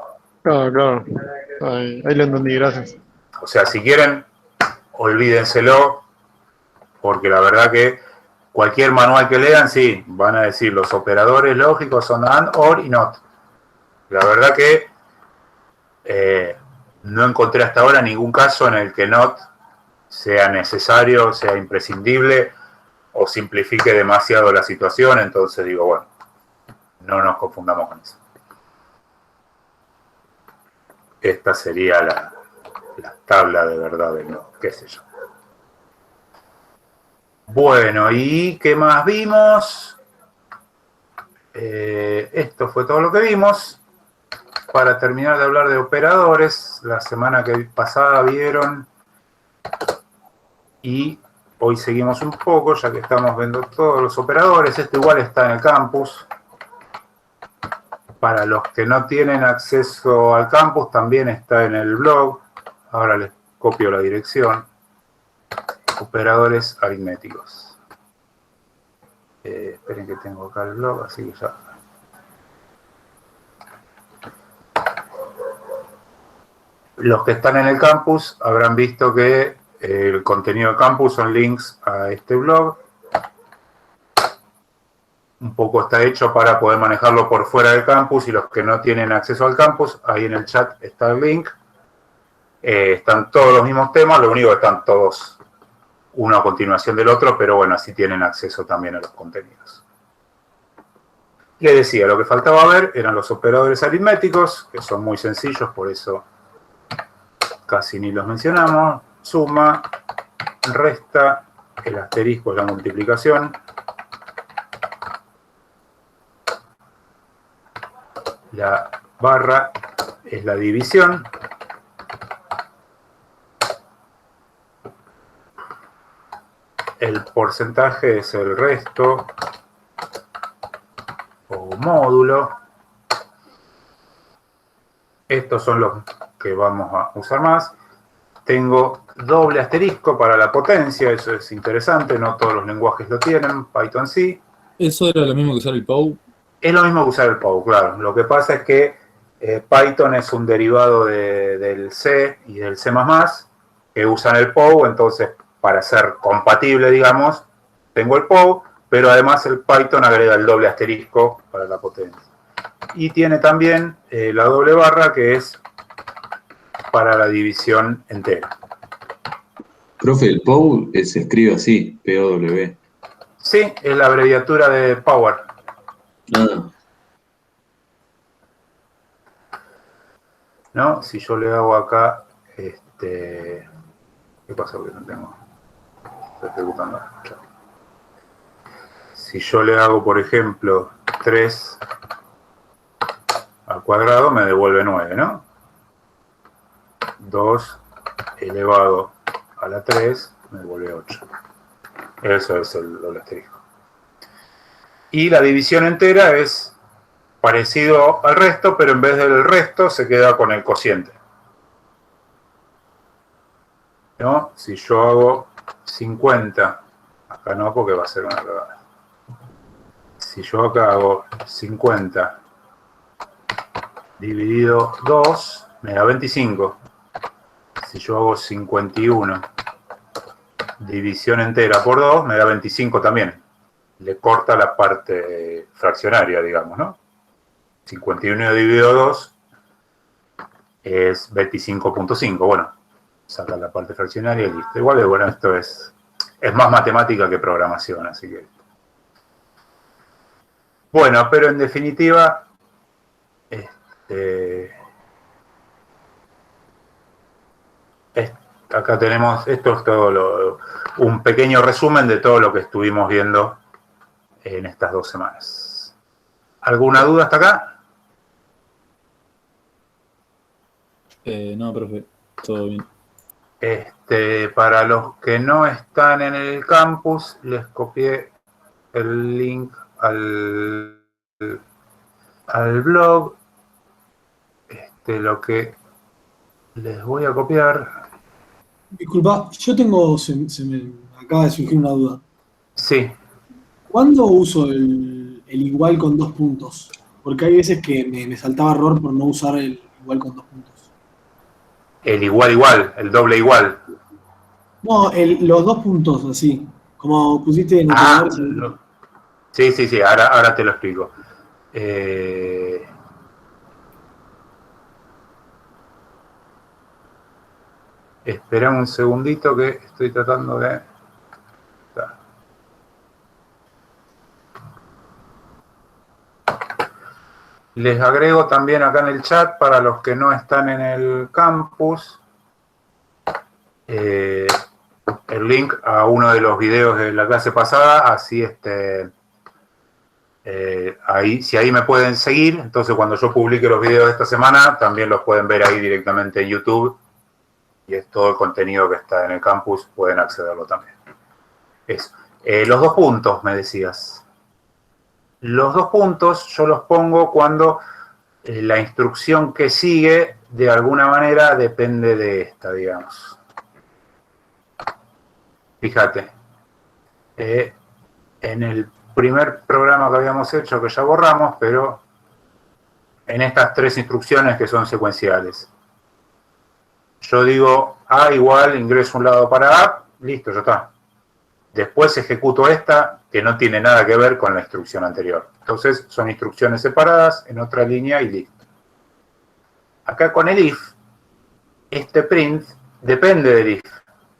Claro. Ahí lo entendí, gracias. O sea, si quieren, olvídenselo, porque la verdad que cualquier manual que lean, sí, van a decir los operadores lógicos son AND, OR y NOT. La verdad que no encontré hasta ahora ningún caso en el que NOT sea necesario, sea imprescindible o simplifique demasiado la situación. Entonces digo, bueno, no nos confundamos con eso. Esta sería la tabla de verdad del NOT, qué sé yo. Bueno, ¿y qué más vimos? Esto fue todo lo que vimos. Para terminar de hablar de operadores, la semana pasada vieron y hoy seguimos un poco, ya que estamos viendo todos los operadores. Esto igual está en el campus. Para los que no tienen acceso al campus, también está en el blog. Ahora les copio la dirección. operadores aritméticos. Esperen que tengo acá el blog, así que ya. Los que están en el campus habrán visto que el contenido de campus son links a este blog. Un poco está hecho para poder manejarlo por fuera del campus, y los que no tienen acceso al campus, ahí en el chat está el link. Están todos los mismos temas, lo único que están todos uno a continuación del otro, pero bueno, así tienen acceso también a los contenidos. Les decía, lo que faltaba ver eran los operadores aritméticos, que son muy sencillos, por eso casi ni los mencionamos. Suma, resta, el asterisco es la multiplicación. La barra es la división. El porcentaje es el resto o módulo. Estos son los que vamos a usar más. Tengo doble asterisco para la potencia, eso es interesante, no todos los lenguajes lo tienen, Python sí. ¿Eso era lo mismo que usar el POW? Es lo mismo que usar el POW, claro. Lo que pasa es que Python es un derivado del C y del C++, que usan el POW, entonces para ser compatible, digamos, tengo el POW, pero además el Python agrega el doble asterisco para la potencia. Y tiene también la doble barra, que es para la división entera. Profe, el POW se escribe así, P-O-W. Sí, es la abreviatura de Power. ¿No? Si yo le hago acá, ¿qué pasa? Que no tengo. Estoy buscando. Chao. Si yo le hago, por ejemplo, 3 al cuadrado, me devuelve 9, ¿no? 2 elevado a la 3 me devuelve 8. Eso es el doble asterisco. Y la división entera es parecido al resto, pero en vez del resto se queda con el cociente. ¿No? Si yo hago 50, acá no, porque va a ser una cagada. Si yo acá hago 50 dividido 2, me da 25. Si yo hago 51 división entera por 2, me da 25 también. Le corta la parte fraccionaria, digamos, ¿no? 51 dividido 2 es 25.5. Bueno, saca la parte fraccionaria y listo. Igual, bueno, esto es más matemática que programación, así que... Bueno, pero en definitiva, acá tenemos, esto es todo un pequeño resumen de todo lo que estuvimos viendo en estas 2 semanas. ¿Alguna duda hasta acá? No, profe, todo bien. Para los que no están en el campus, les copié el link al blog. Lo que les voy a copiar. Disculpa, yo tengo, se me acaba de surgir una duda. Sí. ¿Cuándo uso el igual con 2 puntos? Porque hay veces que me saltaba error por no usar el igual con 2 puntos. El igual, el doble igual. No, los 2 puntos, así. Como pusiste en el Sí, ahora te lo explico. Esperame un segundito que estoy tratando de... Les agrego también acá en el chat, para los que no están en el campus, el link a uno de los videos de la clase pasada, así si ahí me pueden seguir, entonces cuando yo publique los videos de esta semana, también los pueden ver ahí directamente en YouTube, y es todo el contenido que está en el campus, pueden accederlo también. Eso. Los 2 puntos, me decías. Los 2 puntos yo los pongo cuando la instrucción que sigue, de alguna manera, depende de esta, digamos. Fíjate, en el primer programa que habíamos hecho, que ya borramos, pero en estas 3 instrucciones que son secuenciales. Yo digo A igual, ingreso un lado para A, listo, ya está. Después ejecuto esta, que no tiene nada que ver con la instrucción anterior. Entonces, son instrucciones separadas en otra línea y listo. Acá con el if, este print depende del if.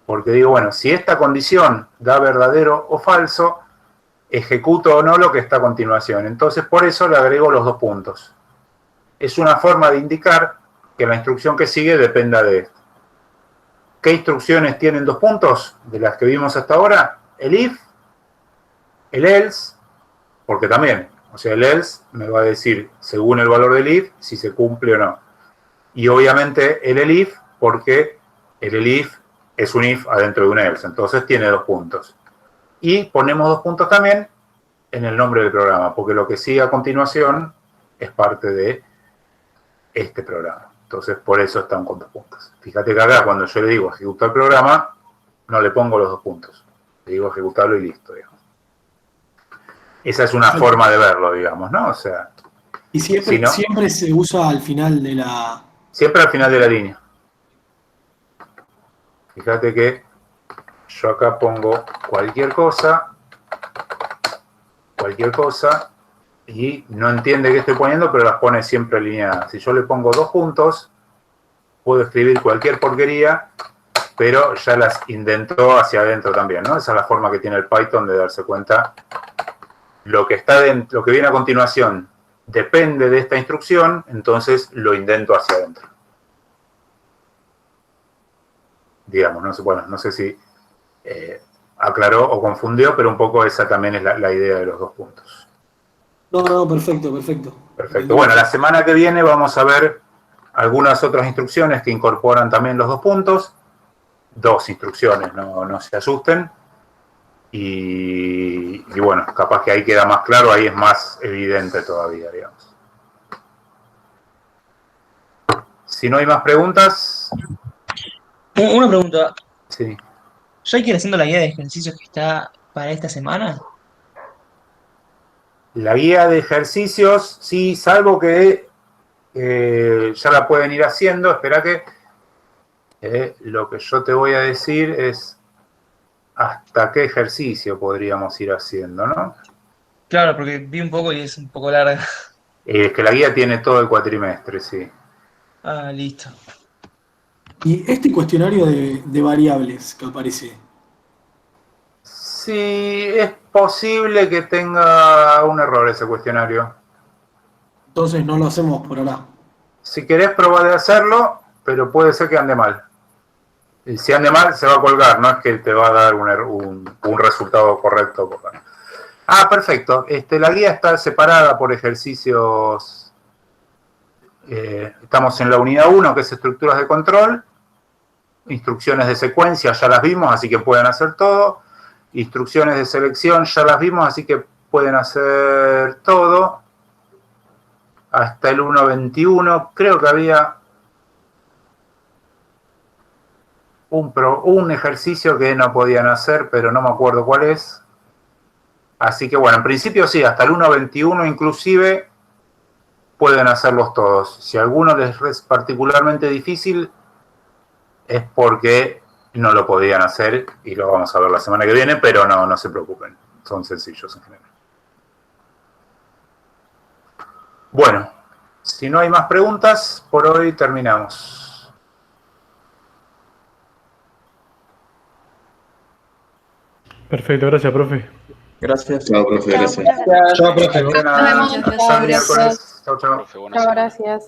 Porque digo, bueno, si esta condición da verdadero o falso, ejecuto o no lo que está a continuación. Entonces, por eso le agrego los 2 puntos. Es una forma de indicar que la instrucción que sigue dependa de esto. ¿Qué instrucciones tienen 2 puntos de las que vimos hasta ahora? El if, el else, porque también, o sea, el else me va a decir, según el valor del if, si se cumple o no. Y obviamente el elif, porque el elif es un if adentro de un else, entonces tiene 2 puntos. Y ponemos 2 puntos también en el nombre del programa, porque lo que sigue a continuación es parte de este programa. Entonces, por eso están con 2 puntos. Fíjate que acá, cuando yo le digo ejecutar el programa, no le pongo los 2 puntos. Le digo ejecutarlo y listo, digamos. Esa es una forma de verlo, digamos, ¿no? O sea... Y siempre, si no, siempre se usa al final de la... Siempre al final de la línea. Fíjate que yo acá pongo cualquier cosa, y no entiende qué estoy poniendo, pero las pone siempre alineadas. Si yo le pongo 2 puntos, puedo escribir cualquier porquería, pero ya las indentó hacia adentro también, ¿no? Esa es la forma que tiene el Python de darse cuenta. Lo que está dentro, lo que viene a continuación depende de esta instrucción, entonces lo indento hacia adentro. Digamos, no sé, bueno, no sé si aclaró o confundió, pero un poco esa también es la idea de los 2 puntos. No, perfecto, perfecto. Perfecto. Bueno, la semana que viene vamos a ver algunas otras instrucciones que incorporan también los 2 puntos. 2 instrucciones, no se asusten. Y bueno, capaz que ahí queda más claro, ahí es más evidente todavía, digamos. Si no hay más preguntas... Una pregunta. Sí. ¿Ya hay que ir haciendo la guía de ejercicios que está para esta semana? La guía de ejercicios, sí, salvo que ya la pueden ir haciendo. Espera que lo que yo te voy a decir es hasta qué ejercicio podríamos ir haciendo, ¿no? Claro, porque vi un poco y es un poco larga. Es que la guía tiene todo el cuatrimestre, sí. Ah, listo. Y este cuestionario de variables que aparece, Sí, es posible que tenga un error ese cuestionario. entonces no lo hacemos por ahora. Si querés probar de hacerlo, pero puede ser que ande mal. Y si ande mal, se va a colgar, no es que te va a dar un resultado correcto. Ah, perfecto. La guía está separada por ejercicios. Estamos en la unidad 1, que es estructuras de control. Instrucciones de secuencia, ya las vimos, así que pueden hacer todo. Instrucciones de selección, ya las vimos, así que pueden hacer todo. Hasta el 1.21, creo que había un ejercicio que no podían hacer, pero no me acuerdo cuál es. Así que bueno, en principio sí, hasta el 1.21 inclusive pueden hacerlos todos. Si alguno les es particularmente difícil, es porque no lo podían hacer y lo vamos a ver la semana que viene, pero no se preocupen, son sencillos en general. Bueno, si no hay más preguntas, por hoy terminamos. Perfecto, gracias, profe. Gracias. Chao, profe, gracias. Chao, profe. Nos vemos. Hasta el miércoles. Chao, chao. Chao, gracias.